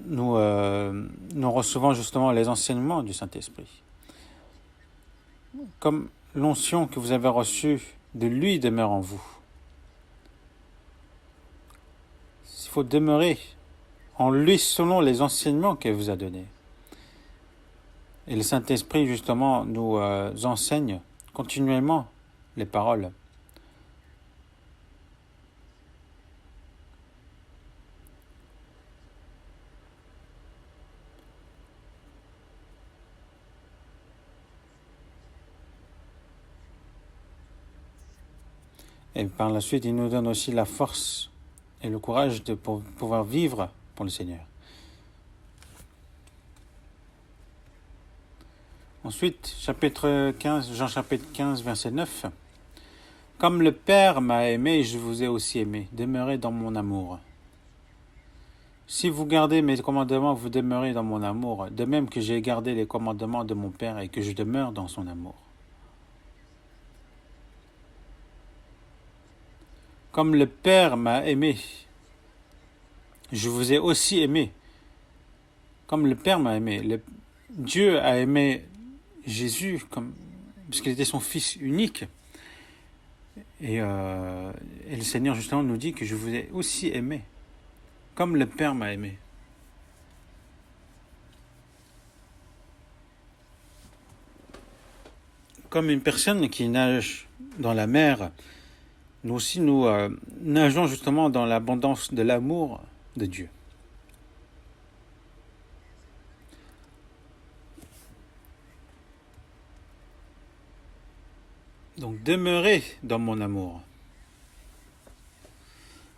nous recevons justement les enseignements du Saint-Esprit. Comme l'onction que vous avez reçue de lui demeure en vous. Il faut demeurer en lui selon les enseignements qu'il vous a donnés. Et le Saint-Esprit justement nous enseigne continuellement les paroles. Et par la suite, il nous donne aussi la force et le courage de pouvoir vivre pour le Seigneur. Ensuite, chapitre 15, Jean chapitre 15, verset 9. Comme le Père m'a aimé, je vous ai aussi aimé. Demeurez dans mon amour. Si vous gardez mes commandements, vous demeurez dans mon amour, de même que j'ai gardé les commandements de mon Père et que je demeure dans son amour. Comme le Père m'a aimé, je vous ai aussi aimé. Comme le Père m'a aimé. Dieu a aimé Jésus parce qu'il était son Fils unique. Et le Seigneur justement nous dit que je vous ai aussi aimé, comme le Père m'a aimé. Comme une personne qui nage dans la mer, nous aussi nous nageons justement dans l'abondance de l'amour de Dieu. Donc demeurez dans mon amour.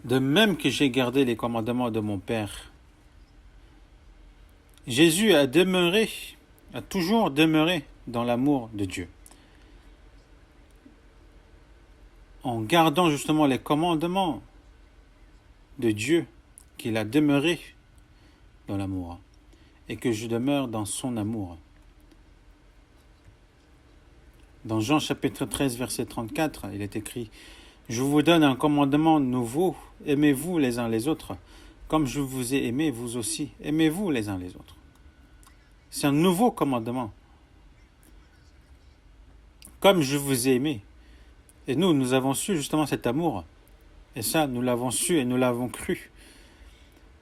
De même que j'ai gardé les commandements de mon Père. Jésus a toujours demeuré dans l'amour de Dieu. En gardant justement les commandements de Dieu, qu'il a demeuré dans l'amour, et que je demeure dans son amour. Dans Jean chapitre 13, verset 34, il est écrit « Je vous donne un commandement nouveau, aimez-vous les uns les autres, comme je vous ai aimé, vous aussi, aimez-vous les uns les autres. » C'est un nouveau commandement. Comme je vous ai aimé. Et nous avons su justement cet amour. Et ça, nous l'avons su et nous l'avons cru.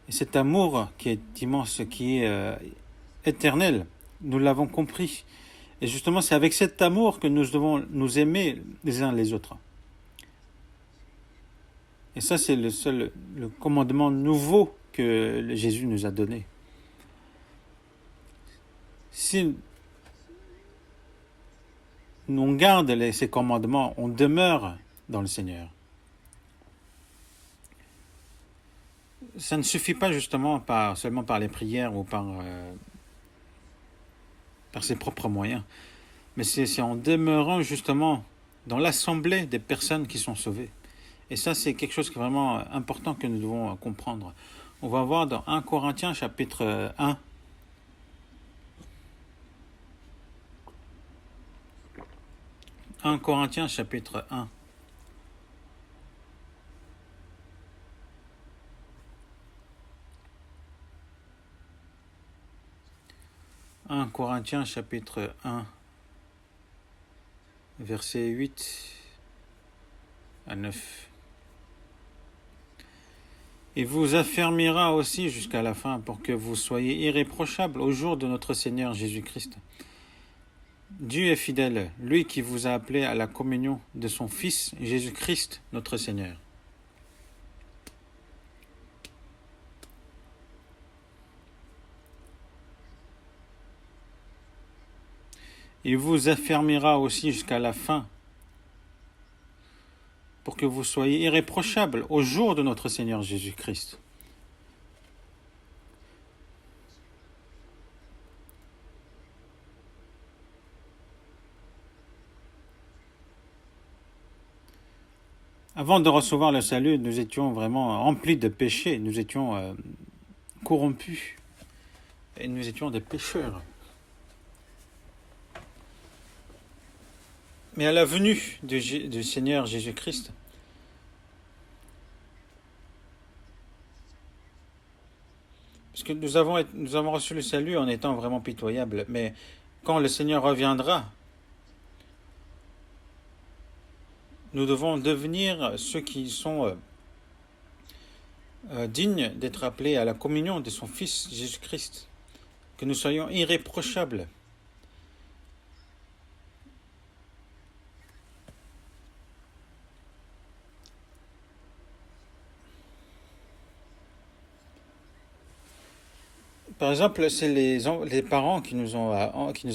Et cet amour qui est immense, qui est éternel, nous l'avons compris. Et justement, c'est avec cet amour que nous devons nous aimer les uns les autres. Et ça, c'est le commandement nouveau que Jésus nous a donné. Si on garde ces commandements, on demeure dans le Seigneur. Ça ne suffit pas justement seulement par les prières ou par ses propres moyens, mais c'est en demeurant justement dans l'assemblée des personnes qui sont sauvées. Et ça, c'est quelque chose qui est vraiment important que nous devons comprendre. On va voir dans 1 Corinthiens chapitre 1. 1 Corinthiens chapitre 1. « 1 Corinthiens chapitre 1, versets 8 à 9. « Il vous affermira aussi jusqu'à la fin pour que vous soyez irréprochables au jour de notre Seigneur Jésus-Christ. Dieu est fidèle, lui qui vous a appelé à la communion de son Fils Jésus-Christ, notre Seigneur. Il vous affermira aussi jusqu'à la fin pour que vous soyez irréprochables au jour de notre Seigneur Jésus-Christ. » Avant de recevoir le salut, nous étions vraiment remplis de péchés, nous étions corrompus et nous étions des pécheurs. Mais à la venue du Seigneur Jésus-Christ, parce que nous avons reçu le salut en étant vraiment pitoyables, mais quand le Seigneur reviendra, nous devons devenir ceux qui sont dignes d'être appelés à la communion de son Fils Jésus-Christ, que nous soyons irréprochables. Par exemple, c'est les parents qui nous ont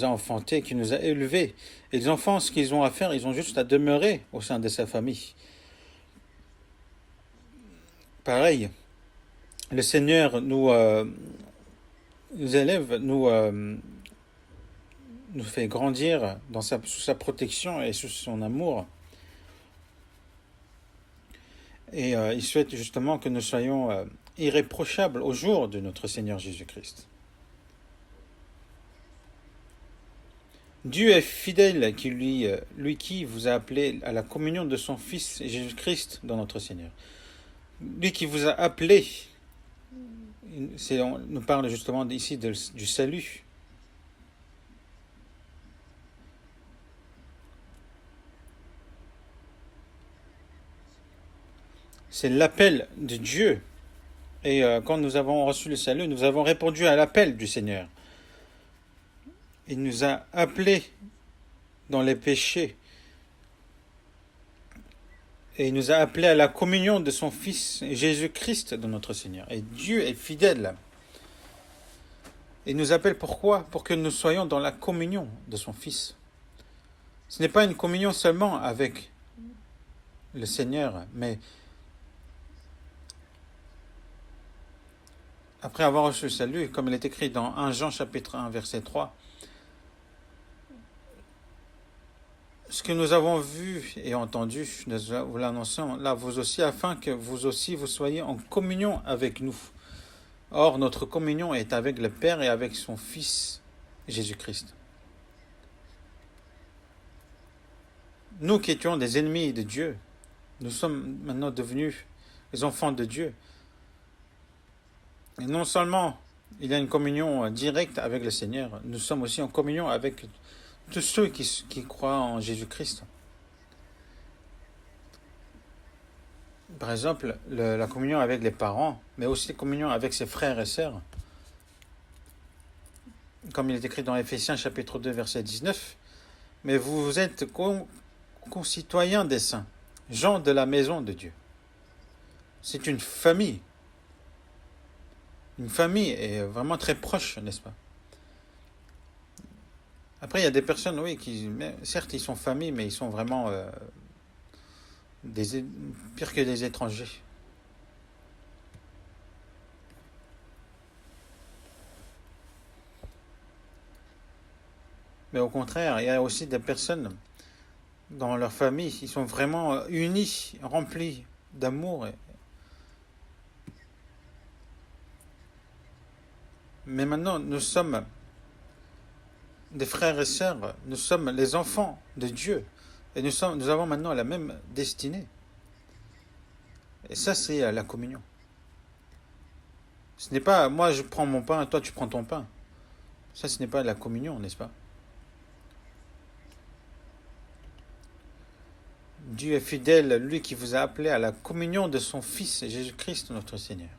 enfantés, qui nous ont élevés. Et les enfants, ce qu'ils ont à faire, ils ont juste à demeurer au sein de sa famille. Pareil, le Seigneur nous élève, nous fait grandir sous sa protection et sous son amour. Et il souhaite justement que nous soyons irréprochables au jour de notre Seigneur Jésus-Christ. Dieu est fidèle, lui qui vous a appelé à la communion de son Fils Jésus-Christ dans notre Seigneur. Lui qui vous a appelé, on nous parle justement ici du salut. C'est l'appel de Dieu. Et quand nous avons reçu le salut, nous avons répondu à l'appel du Seigneur. Il nous a appelés dans les péchés. Et il nous a appelés à la communion de son Fils Jésus-Christ dans notre Seigneur. Et Dieu est fidèle. Il nous appelle pourquoi ? Pour que nous soyons dans la communion de son Fils. Ce n'est pas une communion seulement avec le Seigneur, mais après avoir reçu le salut, comme il est écrit dans 1 Jean chapitre 1 verset 3, ce que nous avons vu et entendu, nous vous l'annonçons là vous aussi, afin que vous aussi vous soyez en communion avec nous. Or, notre communion est avec le Père et avec son Fils, Jésus-Christ. Nous qui étions des ennemis de Dieu, nous sommes maintenant devenus les enfants de Dieu. Et non seulement il y a une communion directe avec le Seigneur, nous sommes aussi en communion avec tous ceux qui croient en Jésus-Christ. Par exemple, la communion avec les parents, mais aussi la communion avec ses frères et sœurs. Comme il est écrit dans Éphésiens chapitre 2 verset 19, « Mais vous êtes concitoyens des saints, gens de la maison de Dieu. » C'est une famille. Une famille est vraiment très proche, n'est-ce pas ? Après, il y a des personnes, oui, certes, ils sont famille, mais ils sont vraiment pire que des étrangers. Mais au contraire, il y a aussi des personnes dans leur famille qui sont vraiment unis, remplis d'amour. Mais maintenant, nous sommes des frères et sœurs, nous sommes les enfants de Dieu. Et nous avons maintenant la même destinée. Et ça, c'est la communion. Ce n'est pas moi je prends mon pain, toi tu prends ton pain. Ça, ce n'est pas la communion, n'est-ce pas ? Dieu est fidèle, lui qui vous a appelé à la communion de son Fils Jésus-Christ, notre Seigneur.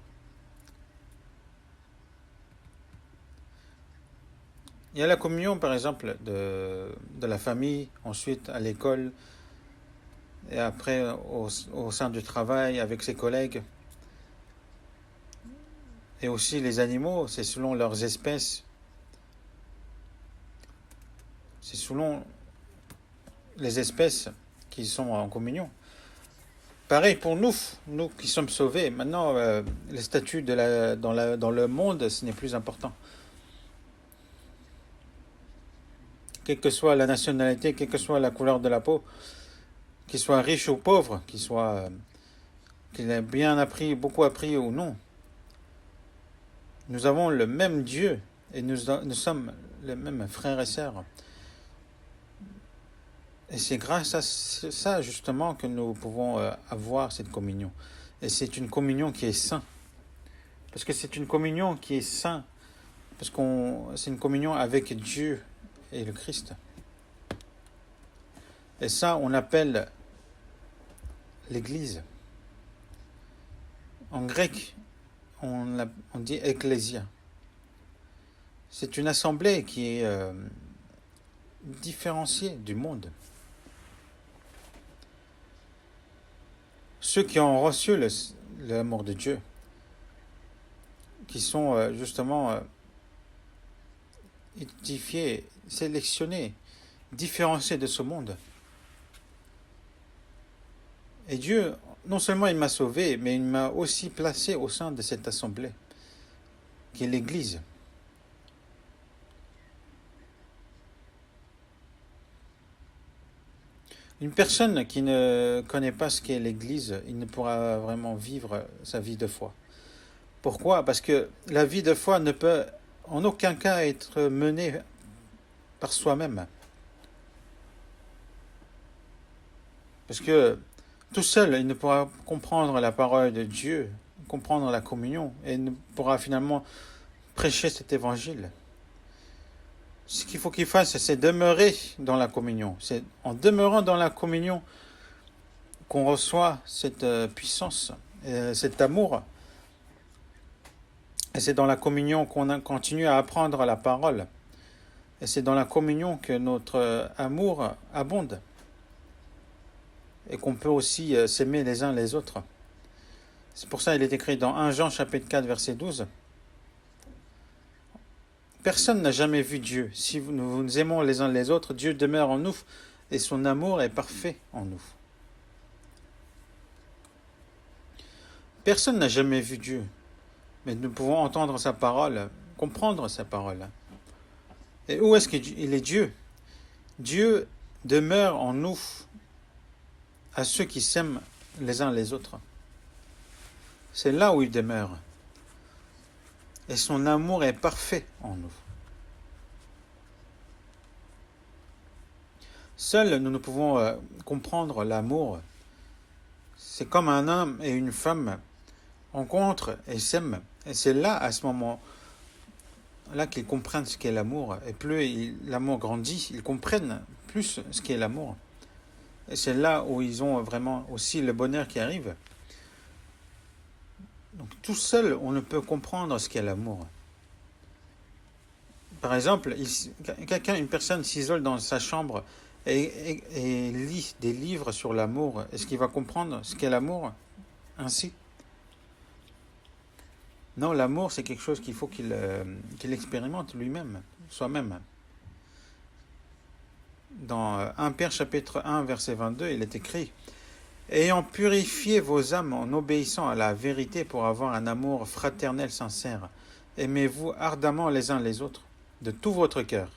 Il y a la communion, par exemple, de la famille, ensuite à l'école, et après au sein du travail, avec ses collègues. Et aussi les animaux, c'est selon leurs espèces. C'est selon les espèces qui sont en communion. Pareil pour nous qui sommes sauvés. Maintenant, les statuts dans le monde, ce n'est plus important. Quelle que soit la nationalité, quelle que soit la couleur de la peau, qu'il soit riche ou pauvre, qu'il ait bien appris, beaucoup appris ou non, nous avons le même Dieu et nous sommes les mêmes frères et sœurs. Et c'est grâce à ça justement que nous pouvons avoir cette communion. Et c'est une communion qui est sainte. Parce que c'est une communion qui est sainte. Parce que c'est une communion avec Dieu et le Christ. Et ça, on appelle l'Église. En grec, on dit ecclésia. C'est une assemblée qui est différenciée du monde. Ceux qui ont reçu l'amour de Dieu, qui sont justement édifiés, sélectionnés, différenciés de ce monde. Et Dieu, non seulement il m'a sauvé, mais il m'a aussi placé au sein de cette assemblée, qui est l'Église. Une personne qui ne connaît pas ce qu'est l'Église, il ne pourra vraiment vivre sa vie de foi. Pourquoi? Parce que la vie de foi ne peut en aucun cas être menée par soi-même. Parce que tout seul, il ne pourra comprendre la parole de Dieu, comprendre la communion, et ne pourra finalement prêcher cet évangile. Ce qu'il faut qu'il fasse, c'est demeurer dans la communion. C'est en demeurant dans la communion qu'on reçoit cette puissance, cet amour. Et c'est dans la communion qu'on continue à apprendre la parole. Et c'est dans la communion que notre amour abonde. Et qu'on peut aussi s'aimer les uns les autres. C'est pour ça qu'il est écrit dans 1 Jean chapitre 4 verset 12. Personne n'a jamais vu Dieu. Si nous nous aimons les uns les autres, Dieu demeure en nous et son amour est parfait en nous. Personne n'a jamais vu Dieu, mais nous pouvons entendre sa parole, comprendre sa parole. Et où est-ce qu'il est Dieu? Dieu demeure en nous à ceux qui s'aiment les uns les autres. C'est là où il demeure. Et son amour est parfait en nous. Seuls nous ne pouvons comprendre l'amour. C'est comme un homme et une femme rencontrent et s'aiment. Et c'est là, à ce moment-là, qu'ils comprennent ce qu'est l'amour. Et plus l'amour grandit, ils comprennent plus ce qu'est l'amour. Et c'est là où ils ont vraiment aussi le bonheur qui arrive. Donc tout seul, on ne peut comprendre ce qu'est l'amour. Par exemple, une personne s'isole dans sa chambre et lit des livres sur l'amour. Est-ce qu'il va comprendre ce qu'est l'amour ainsi? Non, l'amour, c'est quelque chose qu'il faut qu'il expérimente lui-même, soi-même. Dans 1 Pierre chapitre 1, verset 22, il est écrit « Ayant purifié vos âmes en obéissant à la vérité pour avoir un amour fraternel sincère, aimez-vous ardemment les uns les autres, de tout votre cœur. »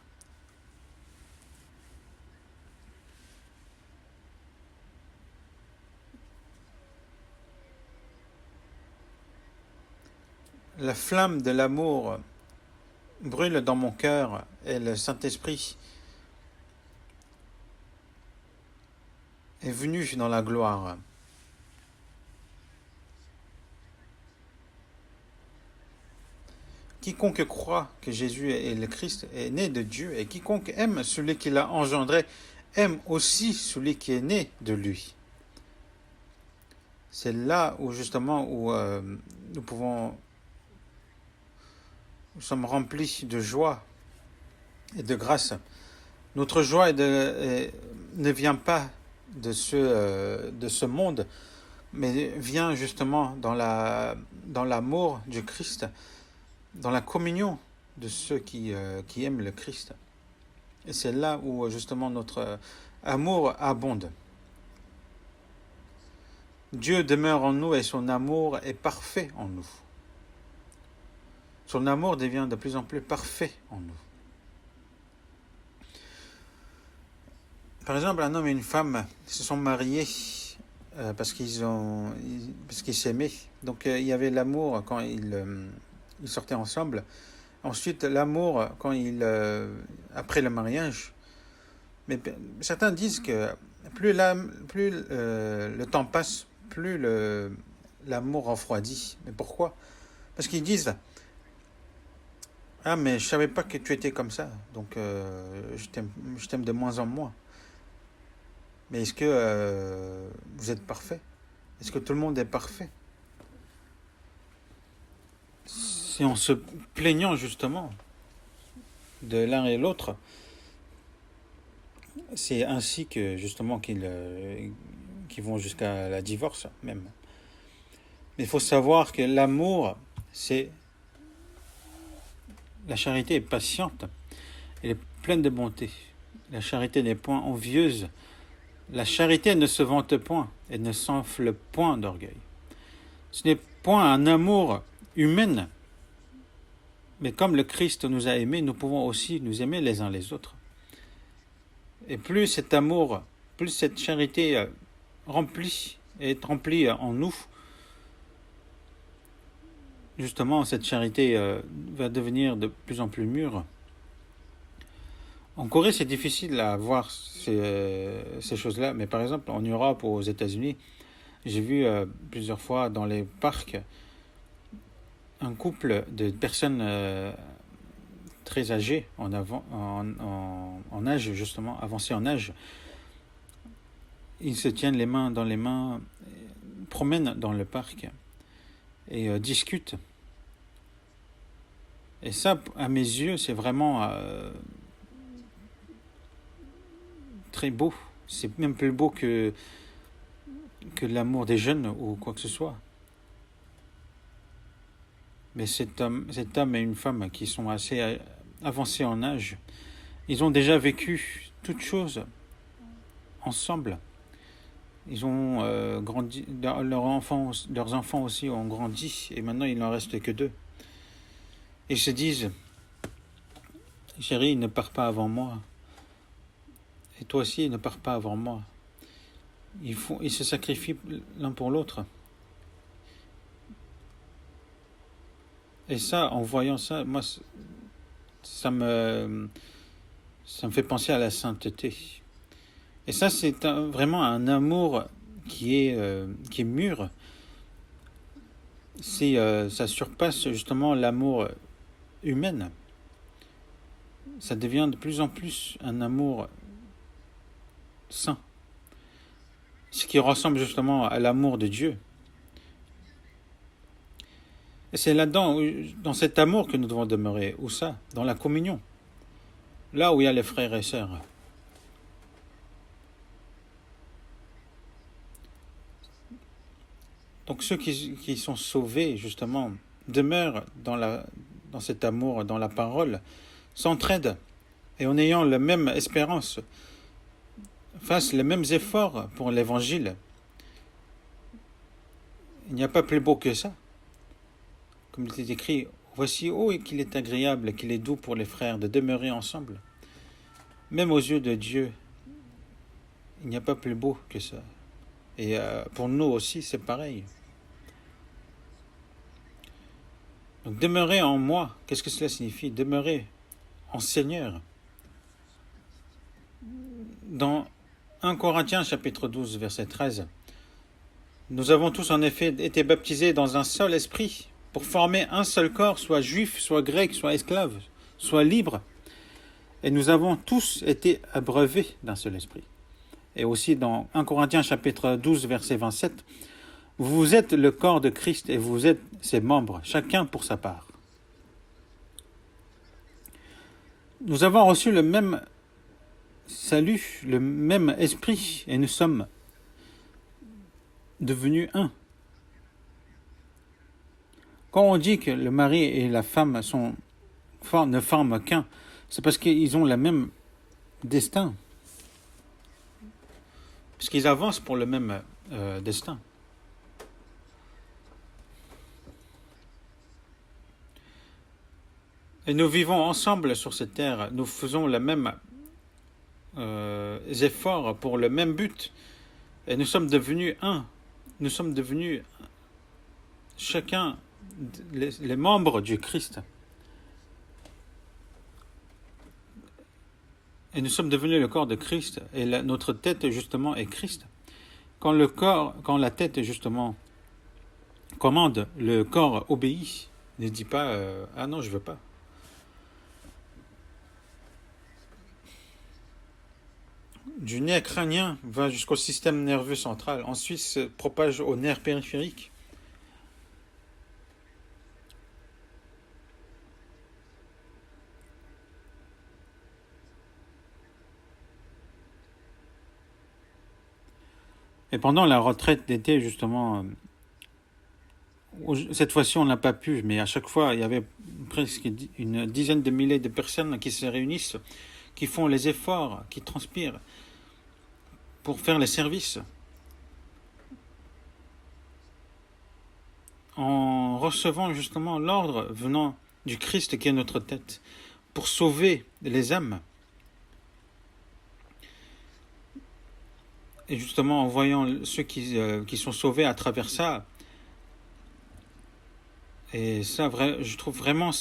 La flamme de l'amour brûle dans mon cœur et le Saint-Esprit est venu dans la gloire. Quiconque croit que Jésus est le Christ est né de Dieu, et quiconque aime celui qui l'a engendré aime aussi celui qui est né de lui. C'est là où justement où nous sommes remplis de joie et de grâce. Notre joie ne vient pas de ce monde, mais vient justement dans l'amour du Christ, dans la communion de ceux qui aiment le Christ. Et c'est là où justement notre amour abonde. Dieu demeure en nous et son amour est parfait en nous. Son amour devient de plus en plus parfait en nous. Par exemple, un homme et une femme se sont mariés parce qu'ils s'aimaient. Donc il y avait l'amour quand ils sortaient ensemble. Ensuite, l'amour quand après le mariage. Mais certains disent que plus le temps passe, plus l'amour refroidit. Mais pourquoi? Parce qu'ils disent « Ah, mais je savais pas que tu étais comme ça, donc je t'aime de moins en moins. » Mais est-ce que vous êtes parfait? Est-ce que tout le monde est parfait? C'est en se plaignant justement de l'un et l'autre, c'est ainsi que justement qu'ils vont jusqu'à la divorce même. Mais il faut savoir que l'amour, la charité est patiente, elle est pleine de bonté. La charité n'est point envieuse. La charité ne se vante point. et ne s'enfle point d'orgueil. Ce n'est point un amour humain, mais comme le Christ nous a aimés, nous pouvons aussi nous aimer les uns les autres. Et plus cet amour, plus cette charité est remplie en nous, justement, cette charité va devenir de plus en plus mûre. En Corée, c'est difficile à voir ces choses-là, mais par exemple, en Europe ou aux États-Unis, j'ai vu plusieurs fois dans les parcs un couple de personnes très âgées, en âge justement, avancées en âge. Ils se tiennent les mains dans les mains, promènent dans le parc et discutent. Et ça, à mes yeux, c'est vraiment très beau. C'est même plus beau que l'amour des jeunes ou quoi que ce soit. Mais cet homme et une femme qui sont assez avancés en âge, ils ont déjà vécu toutes choses ensemble. Ils ont grandi, leurs enfants aussi ont grandi, et maintenant il n'en reste que 2. Et ils se disent, chérie, ne pars pas avant moi. Et toi aussi, ne pars pas avant moi. Ils se sacrifient l'un pour l'autre. Et ça, en voyant ça, moi, ça me fait penser à la sainteté. Et ça, c'est vraiment un amour qui est mûr. Ça surpasse justement l'amour humain. Ça devient de plus en plus un amour saint. Ce qui ressemble justement à l'amour de Dieu. Et c'est là-dedans, dans cet amour que nous devons demeurer. Où ça? Dans la communion. Là où il y a les frères et sœurs. Donc ceux qui sont sauvés, justement, demeurent dans cet amour, dans la parole, s'entraident, et en ayant la même espérance, fassent les mêmes efforts pour l'évangile. Il n'y a pas plus beau que ça. Comme il est écrit, voici qu'il est agréable, qu'il est doux pour les frères de demeurer ensemble. Même aux yeux de Dieu, il n'y a pas plus beau que ça. Et pour nous aussi, c'est pareil. Donc demeurer en moi, qu'est-ce que cela signifie? Demeurer en Seigneur. Dans 1 Corinthiens chapitre 12, verset 13, nous avons tous en effet été baptisés dans un seul esprit pour former un seul corps, soit juif, soit grec, soit esclave, soit libre. Et nous avons tous été abreuvés d'un seul esprit. Et aussi dans 1 Corinthiens chapitre 12, verset 27, vous êtes le corps de Christ et vous êtes ses membres, chacun pour sa part. Nous avons reçu le même salut, le même esprit, et nous sommes devenus un. Quand on dit que le mari et la femme ne forment qu'un, c'est parce qu'ils ont le même destin. Parce qu'ils avancent pour le même destin. Et nous vivons ensemble sur cette terre, nous faisons les mêmes efforts pour le même but. Et nous sommes devenus un. Nous sommes devenus chacun les membres du Christ. Et nous sommes devenus le corps de Christ. Et notre tête, justement, est Christ. Quand la tête, justement, commande, le corps obéit. Ne dit pas ah non, je veux pas. Du nerf crânien va jusqu'au système nerveux central. Ensuite, se propage au nerf périphérique. Et pendant la retraite d'été, justement, cette fois-ci, on n'a pas pu, mais à chaque fois, il y avait presque une dizaine de milliers de personnes qui se réunissent, qui font les efforts, qui transpirent pour faire les services. en recevant justement l'ordre venant du Christ qui est notre tête, pour sauver les âmes. Et justement, en voyant ceux qui sont sauvés à travers ça, et ça, je trouve vraiment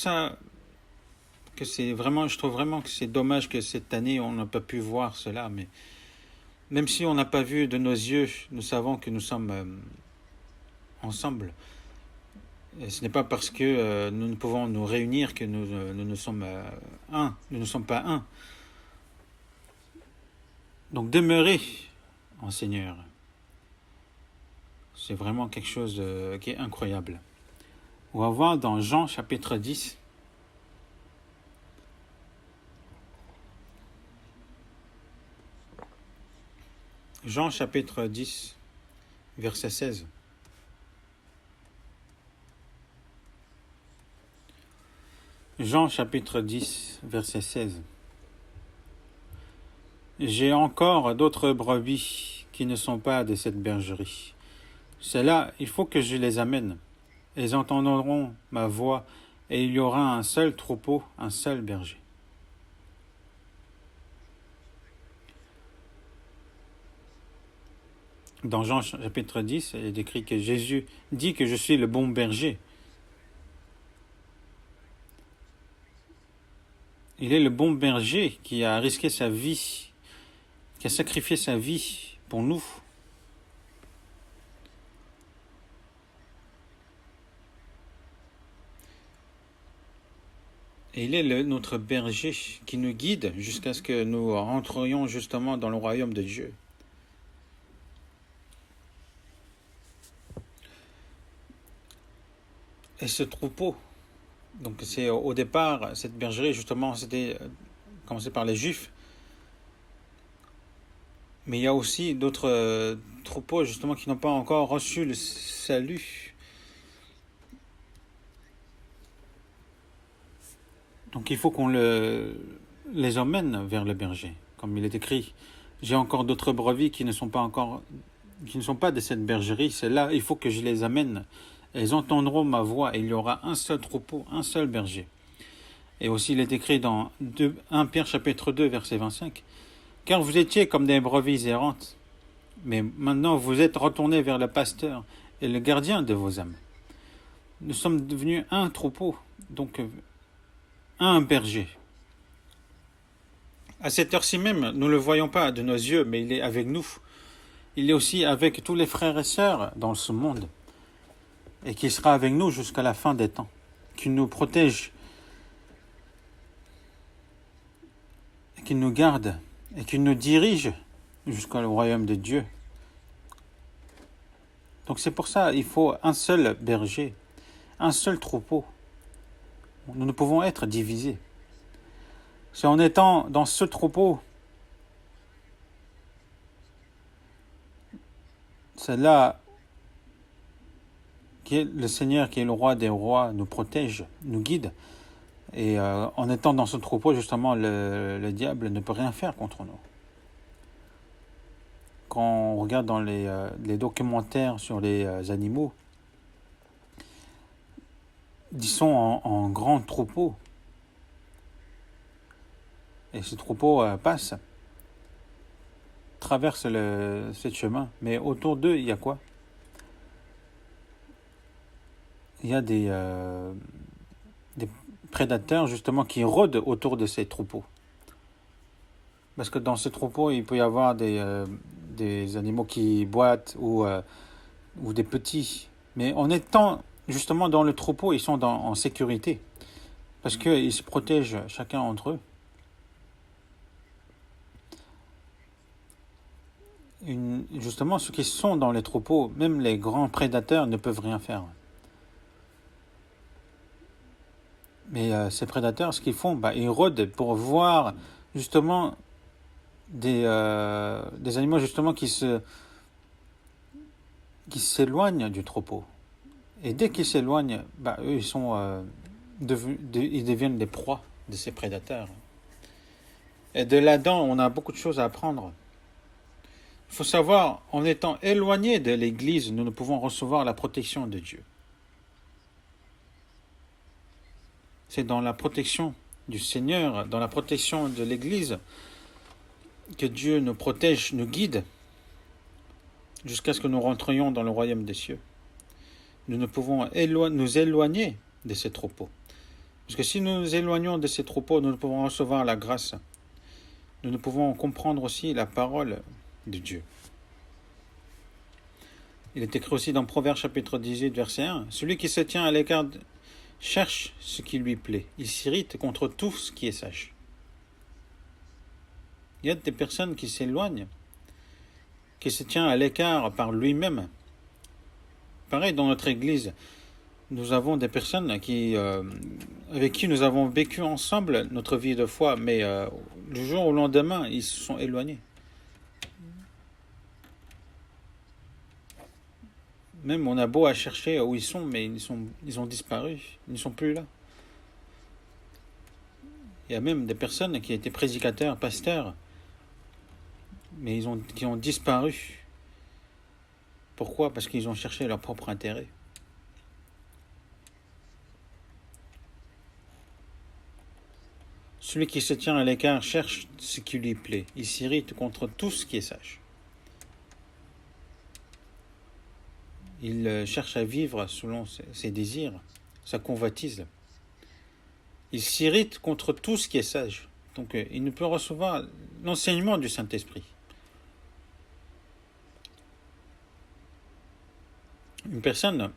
que c'est dommage que cette année, on n'a pas pu voir cela, mais même si on n'a pas vu de nos yeux, nous savons que nous sommes ensemble. Et ce n'est pas parce que nous ne pouvons nous réunir que nous sommes un. Nous ne sommes pas un. Donc demeurer en Seigneur, c'est vraiment quelque chose qui est incroyable. On va voir dans Jean chapitre 10. Jean chapitre 10, verset 16. Jean chapitre 10, verset 16. J'ai encore d'autres brebis qui ne sont pas de cette bergerie. Celles-là, il faut que je les amène. Elles entendront ma voix, et il y aura un seul troupeau, un seul berger. Dans Jean chapitre 10, il est écrit que Jésus dit que je suis le bon berger. Il est le bon berger qui a risqué sa vie, qui a sacrifié sa vie pour nous. Et il est notre berger qui nous guide jusqu'à ce que nous rentrions justement dans le royaume de Dieu. Et ce troupeau, donc c'est au départ, cette bergerie justement, c'était commencé par les Juifs. Mais il y a aussi d'autres troupeaux justement qui n'ont pas encore reçu le salut. Donc il faut qu'on les emmène vers le berger, comme il est écrit. J'ai encore d'autres brebis qui ne sont pas de cette bergerie. C'est là, il faut que je les amène. Elles entendront ma voix et il y aura un seul troupeau, un seul berger. Et aussi il est écrit dans 1 Pierre chapitre 2 verset 25. Car vous étiez comme des brebis errantes, mais maintenant vous êtes retournés vers le pasteur et le gardien de vos âmes. Nous sommes devenus un troupeau, donc un berger. À cette heure-ci même, nous ne le voyons pas de nos yeux, mais il est avec nous. Il est aussi avec tous les frères et sœurs dans ce monde, et qui sera avec nous jusqu'à la fin des temps, qui nous protège, et qui nous garde, et qui nous dirige jusqu'au royaume de Dieu. Donc c'est pour ça qu'il faut un seul berger, un seul troupeau. Nous ne pouvons être divisés. C'est en étant dans ce troupeau, c'est là que le Seigneur, qui est le roi des rois, nous protège, nous guide. Et en étant dans ce troupeau, justement, le diable ne peut rien faire contre nous. Quand on regarde dans les documentaires sur les animaux, ils sont en grand troupeau. Et ce troupeau passe, traverse ce chemin. Mais autour d'eux, il y a quoi? Il y a des prédateurs, justement, qui rôdent autour de ces troupeaux. Parce que dans ces troupeaux, il peut y avoir des animaux qui boitent ou des petits. Mais en étant justement dans le troupeau, ils sont en sécurité. Parce qu'ils se protègent chacun entre eux. Justement, ceux qui sont dans les troupeaux, même les grands prédateurs ne peuvent rien faire. Mais ces prédateurs, ce qu'ils font, ils rôdent pour voir justement des animaux justement qui s'éloignent du troupeau. Et dès qu'ils s'éloignent, eux, ils deviennent des proies de ces prédateurs. Et de là-dedans, on a beaucoup de choses à apprendre. Il faut savoir, en étant éloigné de l'Église, nous ne pouvons recevoir la protection de Dieu. c'est dans la protection du Seigneur, dans la protection de l'Église, que Dieu nous protège, nous guide, jusqu'à ce que nous rentrions dans le royaume des cieux. Nous ne pouvons nous éloigner de ces troupeaux. Parce que si nous nous éloignons de ces troupeaux, nous ne pouvons recevoir la grâce. Nous ne pouvons comprendre aussi la parole de Dieu. Il est écrit aussi dans Proverbes chapitre 18, verset 1, « Celui qui se tient à l'écart cherche ce qui lui plaît. Il s'irrite contre tout ce qui est sage. » Il y a des personnes qui s'éloignent, qui se tiennent à l'écart par lui-même. Pareil, dans notre Église, nous avons des personnes avec qui nous avons vécu ensemble notre vie de foi, mais du jour au lendemain, ils se sont éloignés. Même on a beau à chercher où ils sont, mais ils ont disparu, ils ne sont plus là. Il y a même des personnes qui étaient prédicateurs, pasteurs, mais qui ont disparu. Pourquoi? Parce qu'ils ont cherché leur propre intérêt. Celui qui se tient à l'écart cherche ce qui lui plaît. Il s'irrite contre tout ce qui est sage. Il cherche à vivre selon ses désirs, sa convoitise. Il s'irrite contre tout ce qui est sage. Donc il ne peut recevoir l'enseignement du Saint-Esprit. Une personne,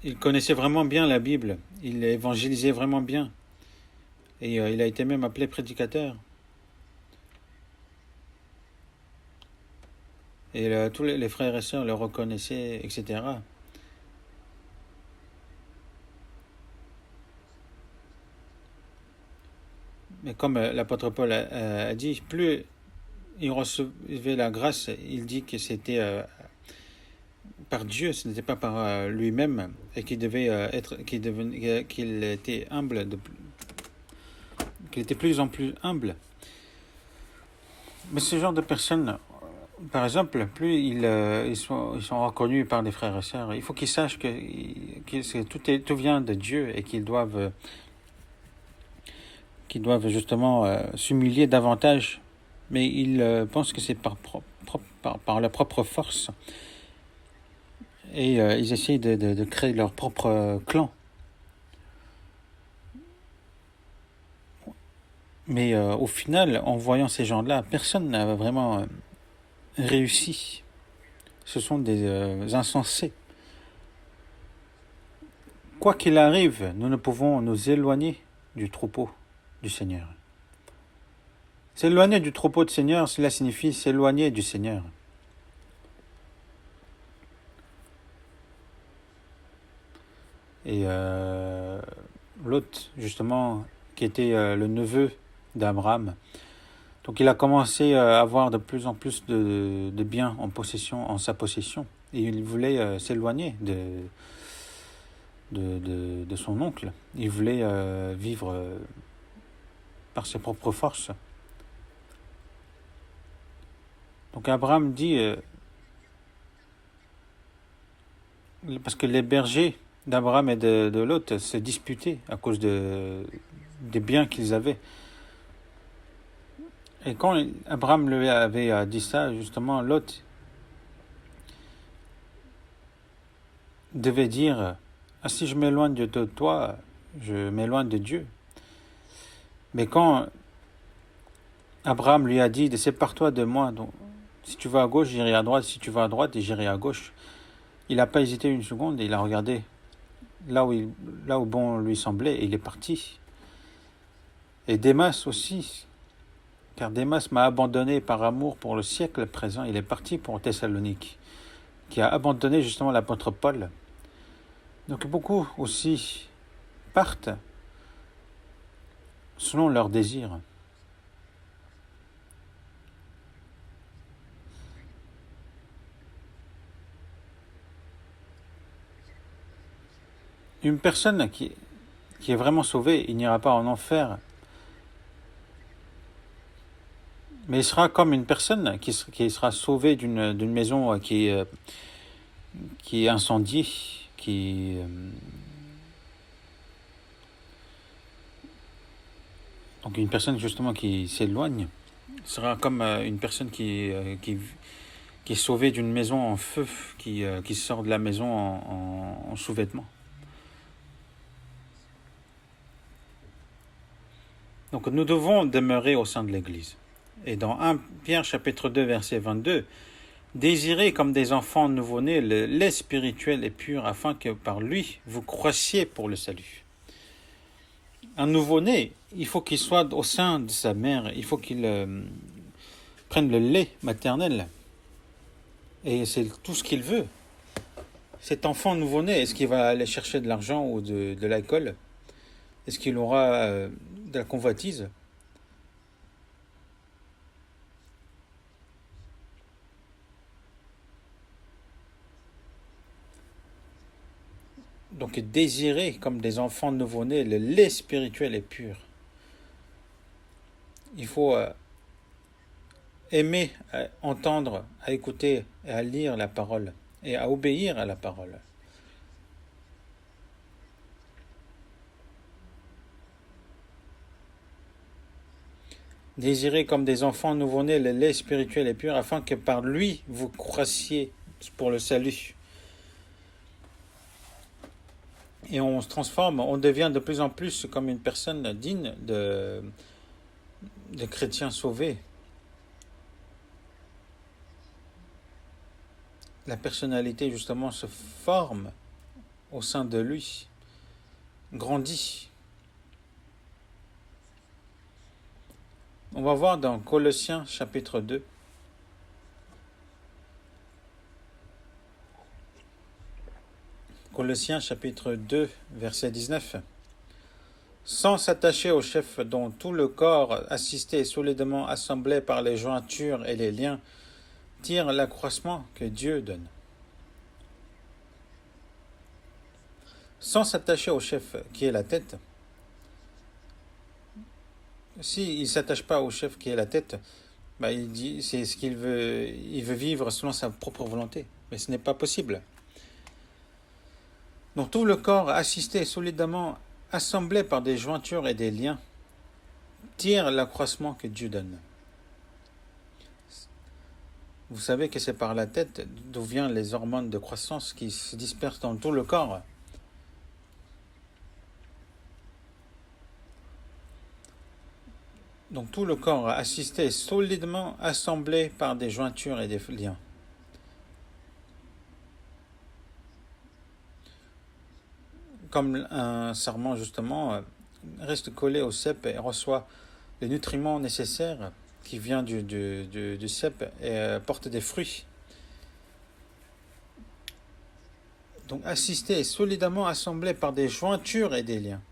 il connaissait vraiment bien la Bible, il évangélisait vraiment bien, et il a été même appelé prédicateur. Et tous les frères et sœurs le reconnaissaient, etc. Mais comme l'apôtre Paul a dit, plus il recevait la grâce, il dit que c'était par Dieu, ce n'était pas par lui-même, et qu'il était humble, qu'il était plus en plus humble. Mais ce genre de personnes, par exemple, plus ils sont reconnus par des frères et sœurs, il faut qu'ils sachent que tout vient de Dieu et qu'ils doivent justement s'humilier davantage. Mais ils pensent que c'est par leur propre force. Et ils essayent de créer leur propre clan. Mais au final, en voyant ces gens-là, personne n'a vraiment réussi. Ce sont des insensés. Quoi qu'il arrive, nous ne pouvons nous éloigner du troupeau du Seigneur. S'éloigner du troupeau du Seigneur, cela signifie s'éloigner du Seigneur. Et Lot, justement, qui était le neveu d'Abraham, donc il a commencé à avoir de plus en plus de biens en sa possession. Et il voulait s'éloigner de son oncle. Il voulait vivre par ses propres forces. Donc Abraham dit, parce que les bergers d'Abraham et de Lot se disputaient à cause des biens qu'ils avaient. Et quand Abraham lui avait dit ça, justement, Lot devait dire, « Ah, si je m'éloigne de toi, je m'éloigne de Dieu. » Mais quand Abraham lui a dit, « Sépare-toi de moi, donc, si tu vas à gauche, j'irai à droite, si tu vas à droite, j'irai à gauche. » Il n'a pas hésité une seconde, il a regardé là où bon lui semblait, et il est parti. Et Démas aussi, car Démas m'a abandonné par amour pour le siècle présent, il est parti pour Thessalonique, qui a abandonné justement l'apôtre Paul. Donc beaucoup aussi partent selon leurs désirs. Une personne qui est vraiment sauvée, il n'ira pas en enfer. Mais il sera comme une personne qui sera sauvée d'une maison qui est incendiée, qui Donc une personne justement qui s'éloigne sera comme une personne qui est sauvée d'une maison en feu, qui sort de la maison en sous-vêtements. Donc nous devons demeurer au sein de l'Église. Et dans 1 Pierre chapitre 2 verset 22, désirez comme des enfants nouveau-nés le lait spirituel et pur afin que par lui vous croissiez pour le salut. Un nouveau-né, il faut qu'il soit au sein de sa mère, il faut qu'il prenne le lait maternel. Et c'est tout ce qu'il veut. Cet enfant nouveau-né, est-ce qu'il va aller chercher de l'argent ou de l'alcool? Est-ce qu'il aura de la convoitise? Donc désirer comme des enfants nouveau-nés le lait spirituel et pur. Il faut aimer à entendre, à écouter et à lire la parole et à obéir à la parole. Désirez comme des enfants nouveau-nés le lait spirituel et pur afin que par lui vous croissiez pour le salut. Et on se transforme, on devient de plus en plus comme une personne digne de chrétiens sauvés. La personnalité justement se forme au sein de lui, grandit. On va voir dans Colossiens chapitre 2. Colossiens chapitre 2, verset 19. Sans s'attacher au chef dont tout le corps, assisté et solidement assemblé par les jointures et les liens, tire l'accroissement que Dieu donne. Sans s'attacher au chef qui est la tête. S'il ne s'attache pas au chef qui est la tête, il dit c'est ce qu'il veut. Il veut vivre selon sa propre volonté. Mais ce n'est pas possible. Donc tout le corps, assisté solidement, assemblé par des jointures et des liens, tire l'accroissement que Dieu donne. Vous savez que c'est par la tête d'où viennent les hormones de croissance qui se dispersent dans tout le corps. Donc tout le corps assisté solidement assemblé par des jointures et des liens. Comme un sarment justement reste collé au cep et reçoit les nutriments nécessaires qui viennent du cep et porte des fruits. Donc assisté et solidement assemblé par des jointures et des liens.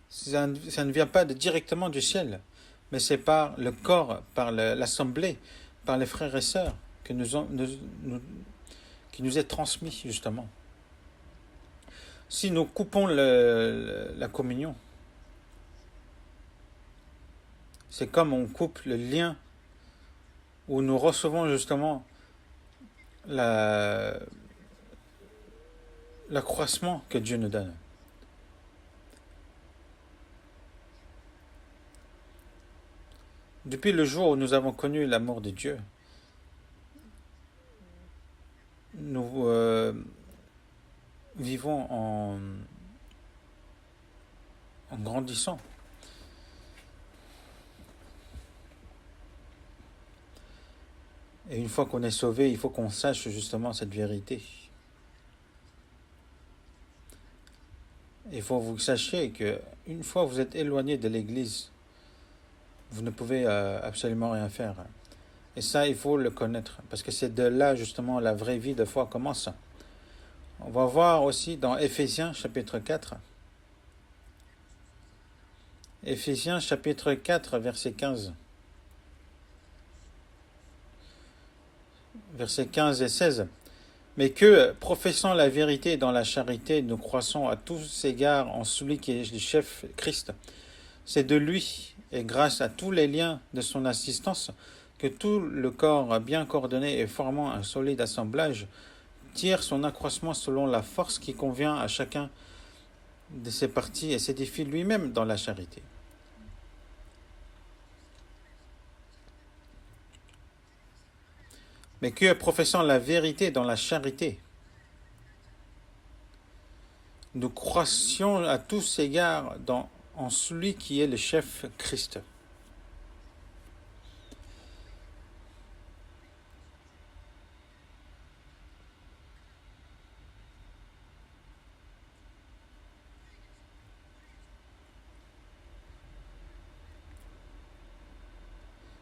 Ça ne vient pas directement du ciel, mais c'est par le corps, par l'assemblée, par les frères et sœurs qui nous est transmis justement. Si nous coupons la communion, c'est comme on coupe le lien où nous recevons justement l'accroissement que Dieu nous donne. Depuis le jour où nous avons connu l'amour de Dieu, nous vivons en grandissant. Et une fois qu'on est sauvé, il faut qu'on sache justement cette vérité. Il faut que vous sachiez qu'une fois que vous êtes éloigné de l'Église, vous ne pouvez absolument rien faire. Et ça, il faut le connaître, parce que c'est de là justement la vraie vie de foi commence. On va voir aussi dans Éphésiens chapitre 4. Éphésiens chapitre 4, verset 15. Versets 15 et 16. Mais que, professant la vérité dans la charité, nous croissons à tous égards en celui qui est le chef Christ. C'est de lui, et grâce à tous les liens de son assistance, que tout le corps bien coordonné et formant un solide assemblage tire son accroissement selon la force qui convient à chacun de ses parties et s'édifie lui-même dans la charité. mais que professant la vérité dans la charité, nous croissions à tous égards en celui qui est le chef Christ.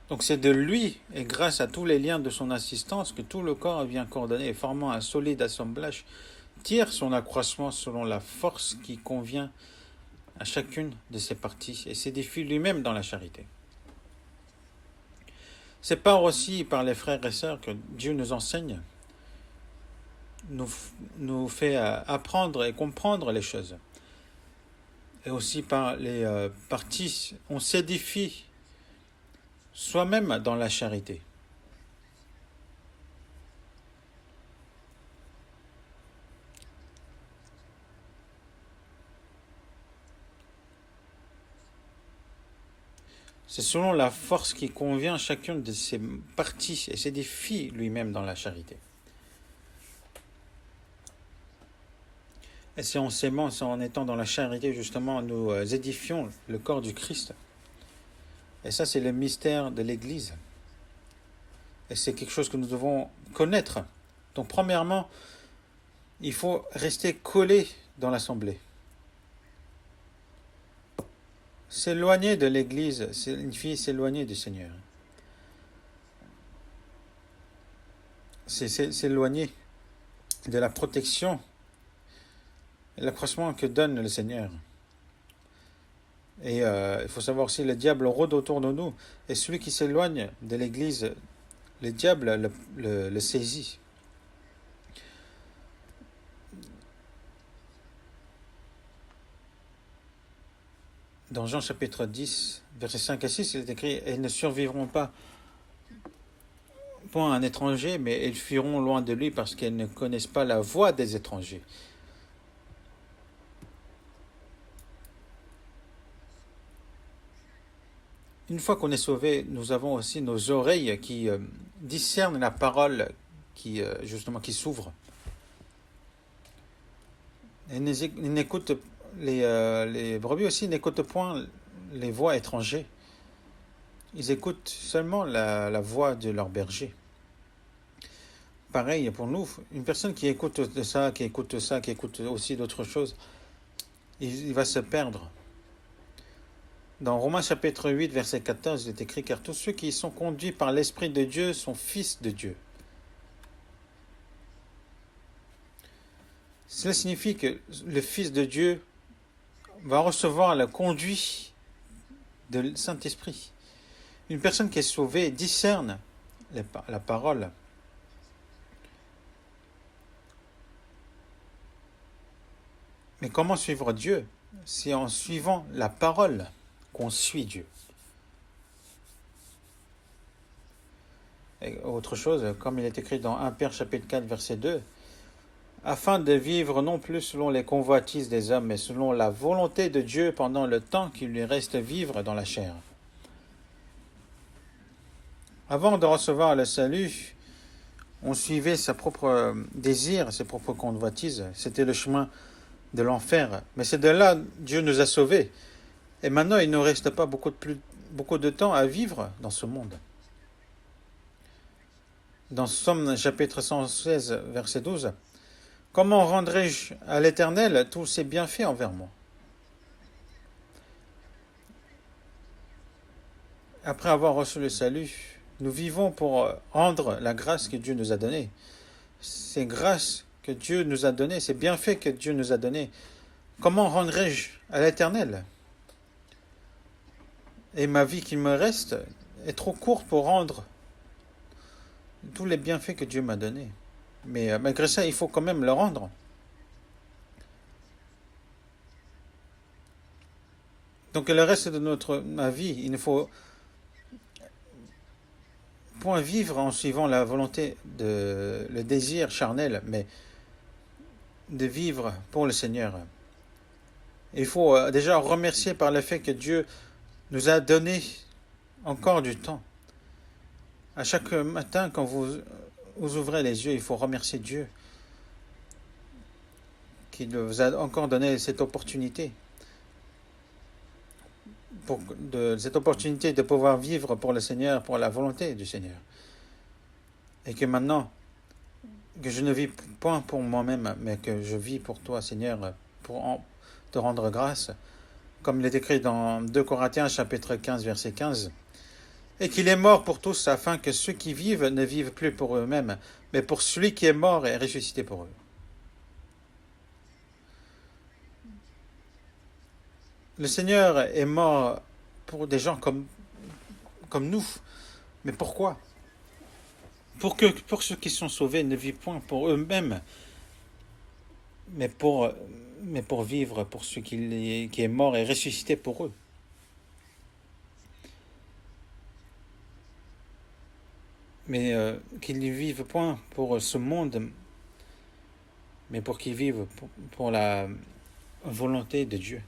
Donc c'est de lui et grâce à tous les liens de son assistance que tout le corps vient coordonné et formant un solide assemblage tire son accroissement selon la force qui convient à chacune de ses parties et s'édifie lui-même dans la charité. C'est par aussi par les frères et sœurs que Dieu nous enseigne, nous fait apprendre et comprendre les choses. Et aussi par les parties, on s'édifie soi-même dans la charité. C'est selon la force qui convient à chacune de ses parties et s'édifie lui-même dans la charité. Et c'est en s'aimant, c'est en étant dans la charité, justement, nous édifions le corps du Christ. Et ça, c'est le mystère de l'Église. Et c'est quelque chose que nous devons connaître. Donc, premièrement, il faut rester collé dans l'assemblée. S'éloigner de l'Église signifie s'éloigner du Seigneur. C'est s'éloigner de la protection et l'accroissement que donne le Seigneur. Et il faut savoir aussi, le diable rôde autour de nous. Et celui qui s'éloigne de l'Église, le diable le saisit. Dans Jean chapitre 10, versets 5 à 6, il est écrit « Ils ne survivront pas point un étranger, mais ils fuiront loin de lui parce qu'ils ne connaissent pas la voix des étrangers. » Une fois qu'on est sauvé, nous avons aussi nos oreilles qui discernent la parole qui s'ouvre. Et n'écoutent les brebis aussi n'écoutent point les voix étrangers. Ils écoutent seulement la voix de leur berger. Pareil pour nous, une personne qui écoute ça, qui écoute aussi d'autres choses, il va se perdre. Dans Romains chapitre 8, verset 14, il est écrit « Car tous ceux qui sont conduits par l'Esprit de Dieu sont fils de Dieu. » Cela signifie que le Fils de Dieu va recevoir la conduite de Saint-Esprit. Une personne qui est sauvée discerne la parole. Mais comment suivre Dieu? C'est en suivant la parole qu'on suit Dieu. Et autre chose, comme il est écrit dans 1 Pierre chapitre 4, verset 2, afin de vivre non plus selon les convoitises des hommes, mais selon la volonté de Dieu pendant le temps qu'il lui reste vivre dans la chair. Avant de recevoir le salut, on suivait ses propres désirs, ses propres convoitises. C'était le chemin de l'enfer. Mais c'est de là Dieu nous a sauvés. Et maintenant, il ne nous reste pas beaucoup de temps à vivre dans ce monde. Dans Somme chapitre 116, verset 12, « Comment rendrai-je à l'Éternel tous ses bienfaits envers moi ?» Après avoir reçu le salut, nous vivons pour rendre la grâce que Dieu nous a donnée. Ces grâces que Dieu nous a données, ces bienfaits que Dieu nous a donnés, comment rendrai-je à l'Éternel ? Et ma vie qui me reste est trop courte pour rendre tous les bienfaits que Dieu m'a donnés. Mais malgré ça, il faut quand même le rendre. Donc le reste de ma vie, il ne faut point vivre en suivant la volonté, le désir charnel, mais de vivre pour le Seigneur. Il faut déjà remercier par le fait que Dieu nous a donné encore du temps. À chaque matin, quand vous vous ouvrez les yeux, il faut remercier Dieu qui vous a encore donné cette opportunité, cette opportunité de pouvoir vivre pour le Seigneur, pour la volonté du Seigneur. Et que maintenant, que je ne vis point pour moi-même, mais que je vis pour toi, Seigneur, pour te rendre grâce, comme il est écrit dans 2 Corinthiens chapitre 15, verset 15, et qu'il est mort pour tous, afin que ceux qui vivent ne vivent plus pour eux-mêmes, mais pour celui qui est mort et ressuscité pour eux. Le Seigneur est mort pour des gens comme nous. Mais pourquoi ? Pour ceux qui sont sauvés ne vivent point pour eux-mêmes, mais pour vivre pour celui qui est mort et ressuscité pour eux. Mais qu'ils ne vivent point pour ce monde, mais pour qu'ils vivent pour la volonté de Dieu.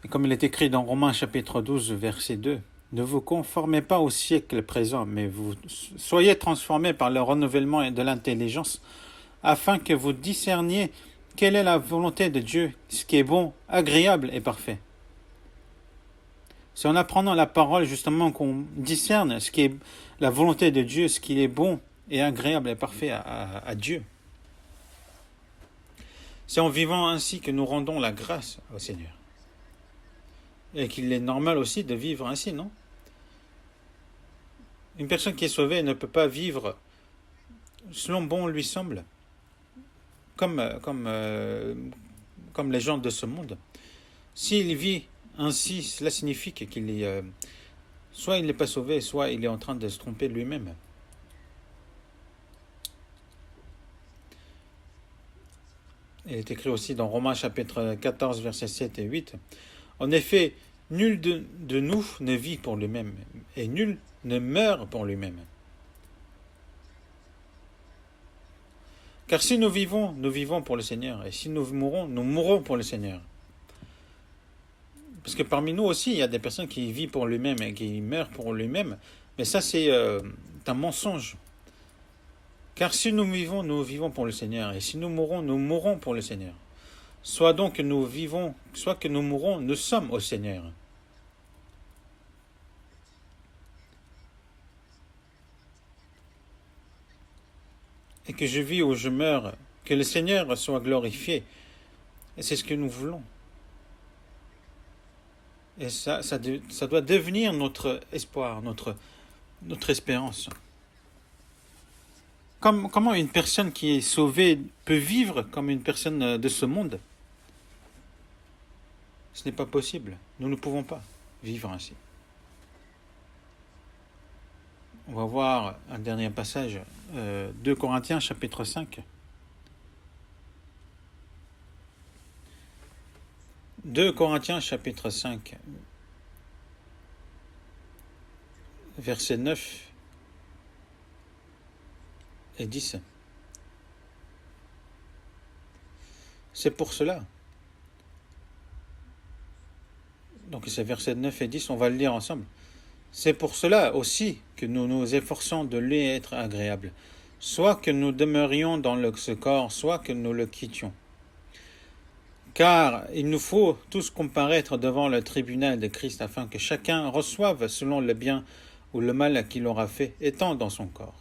Et comme il est écrit dans Romains chapitre 12, verset 2, « Ne vous conformez pas au siècle présent, mais vous soyez transformés par le renouvellement de l'intelligence, afin que vous discerniez quelle est la volonté de Dieu, ce qui est bon, agréable et parfait. » C'est en apprenant la parole justement qu'on discerne ce qui est la volonté de Dieu, ce qui est bon et agréable et parfait à Dieu. C'est en vivant ainsi que nous rendons la grâce au Seigneur. Et qu'il est normal aussi de vivre ainsi, non ? Une personne qui est sauvée ne peut pas vivre selon bon lui semble, comme les gens de ce monde. S'il vit ainsi, cela signifie qu'il est soit il n'est pas sauvé, soit il est en train de se tromper lui-même. Il est écrit aussi dans Romains chapitre 14, versets 7 et 8. En effet, nul de nous ne vit pour lui-même, et nul ne meurt pour lui-même. Car si nous vivons pour le Seigneur, et si nous mourrons pour le Seigneur. Parce que parmi nous aussi, il y a des personnes qui vivent pour lui-même et qui meurent pour lui-même, mais ça c'est un mensonge. Car si nous vivons pour le Seigneur, et si nous mourrons pour le Seigneur. Soit donc que nous vivons, soit que nous mourons, nous sommes au Seigneur. Et que je vis ou je meurs, que le Seigneur soit glorifié. Et c'est ce que nous voulons. Et ça doit devenir notre espoir, notre espérance. Comment une personne qui est sauvée peut vivre comme une personne de ce monde ? Ce n'est pas possible. Nous ne pouvons pas vivre ainsi. On va voir un dernier passage, 2 Corinthiens chapitre 5. 2 Corinthiens chapitre 5, versets 9 et 10. C'est pour cela. Donc c'est versets 9 et 10, on va le lire ensemble. C'est pour cela aussi que nous nous efforçons de lui être agréable, soit que nous demeurions dans ce corps, soit que nous le quittions. Car il nous faut tous comparaître devant le tribunal de Christ afin que chacun reçoive selon le bien ou le mal qu'il aura fait, étant dans son corps.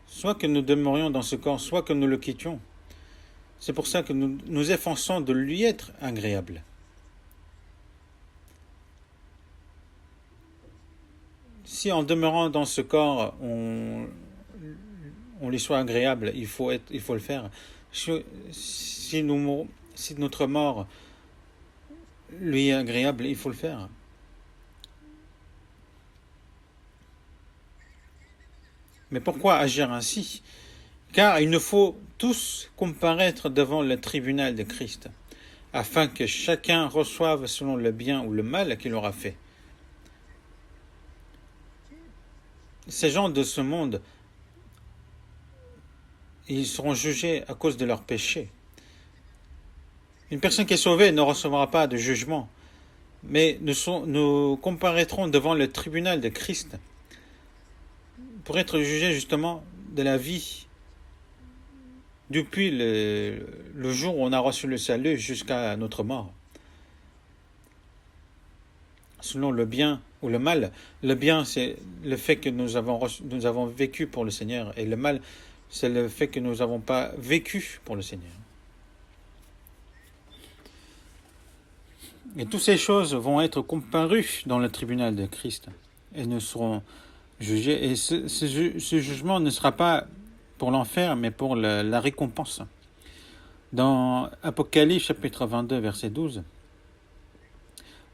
Soit que nous demeurions dans ce corps, soit que nous le quittions. C'est pour ça que nous nous efforçons de lui être agréable. Si en demeurant dans ce corps, on lui soit agréable, il faut le faire. Si notre mort lui est agréable, il faut le faire. Mais pourquoi agir ainsi ? Car il nous faut tous comparaître devant le tribunal de Christ, afin que chacun reçoive selon le bien ou le mal qu'il aura fait. Ces gens de ce monde, ils seront jugés à cause de leurs péchés. Une personne qui est sauvée ne recevra pas de jugement, mais nous comparaîtrons devant le tribunal de Christ pour être jugés justement de la vie depuis le jour où on a reçu le salut jusqu'à notre mort. Selon le bien ou le mal. Le bien, c'est le fait que nous avons vécu pour le Seigneur, et le mal, c'est le fait que nous n'avons pas vécu pour le Seigneur. Et toutes ces choses vont être comparues dans le tribunal de Christ, et nous serons jugés. Et ce jugement ne sera pas pour l'enfer, mais pour la récompense. Dans Apocalypse chapitre 22, verset 12,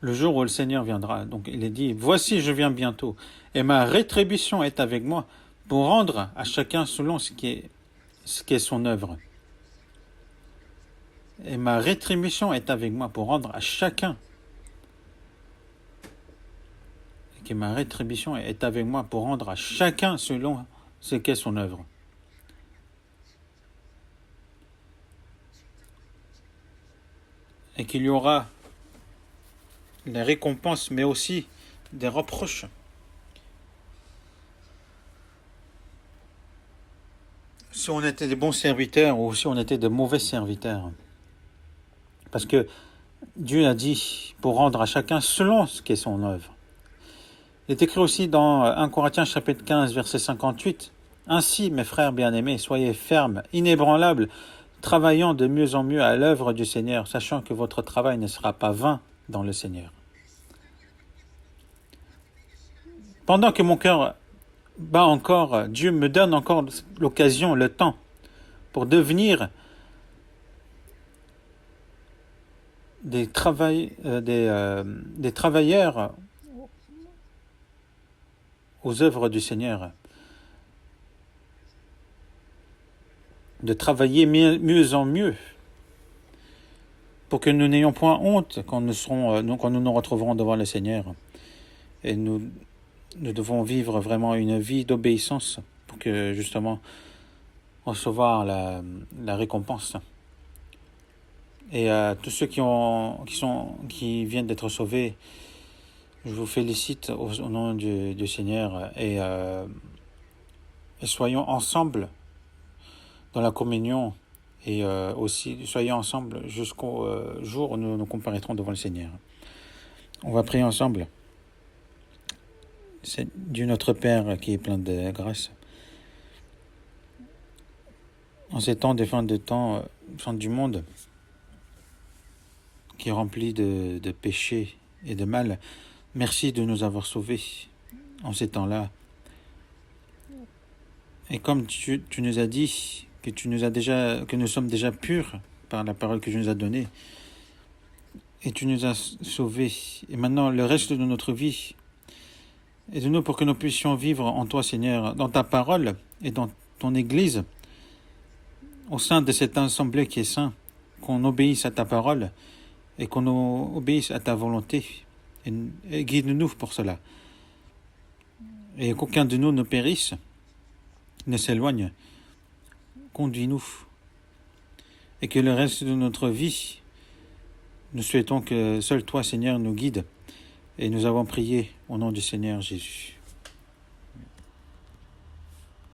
le jour où le Seigneur viendra, donc il est dit, « Voici, je viens bientôt, et ma rétribution est avec moi, pour rendre à chacun selon ce qui est son œuvre. » Et ma rétribution est avec moi, pour rendre à chacun. Et que ma rétribution est avec moi, pour rendre à chacun selon ce qu'est son œuvre. Et qu'il y aura les récompenses, mais aussi des reproches. Si on était des bons serviteurs ou si on était de mauvais serviteurs. Parce que Dieu a dit pour rendre à chacun selon ce qu'est son œuvre. Il est écrit aussi dans 1 Corinthiens chapitre 15, verset 58. « Ainsi, mes frères bien-aimés, soyez fermes, inébranlables, travaillant de mieux en mieux à l'œuvre du Seigneur, sachant que votre travail ne sera pas vain dans le Seigneur. » Pendant que mon cœur bat encore, Dieu me donne encore l'occasion, le temps, pour devenir des travailleurs aux œuvres du Seigneur, de travailler mieux en mieux, pour que nous n'ayons point honte quand nous nous retrouverons devant le Seigneur. Et nous devons vivre vraiment une vie d'obéissance pour que justement recevoir la récompense. Et à tous ceux qui viennent d'être sauvés, je vous félicite au nom du Seigneur, et soyons ensemble dans la communion, et aussi soyons ensemble jusqu'au jour où nous nous comparaîtrons devant le Seigneur. On va prier ensemble. C'est Dieu notre Père qui est plein de grâce. En ces temps de fin du monde, qui est rempli de péchés et de mal, merci de nous avoir sauvés en ces temps-là. Et comme tu nous as dit que nous sommes déjà purs par la parole que tu nous as donnée, et tu nous as sauvés. Et maintenant, le reste de notre vie, aide-nous pour que nous puissions vivre en toi, Seigneur, dans ta parole et dans ton Église, au sein de cette assemblée qui est sainte, qu'on obéisse à ta parole et qu'on obéisse à ta volonté. Et guide-nous pour cela. Et qu'aucun de nous ne périsse, ne s'éloigne. Conduis-nous. Et que le reste de notre vie, nous souhaitons que seul toi, Seigneur, nous guide. Et nous avons prié au nom du Seigneur Jésus.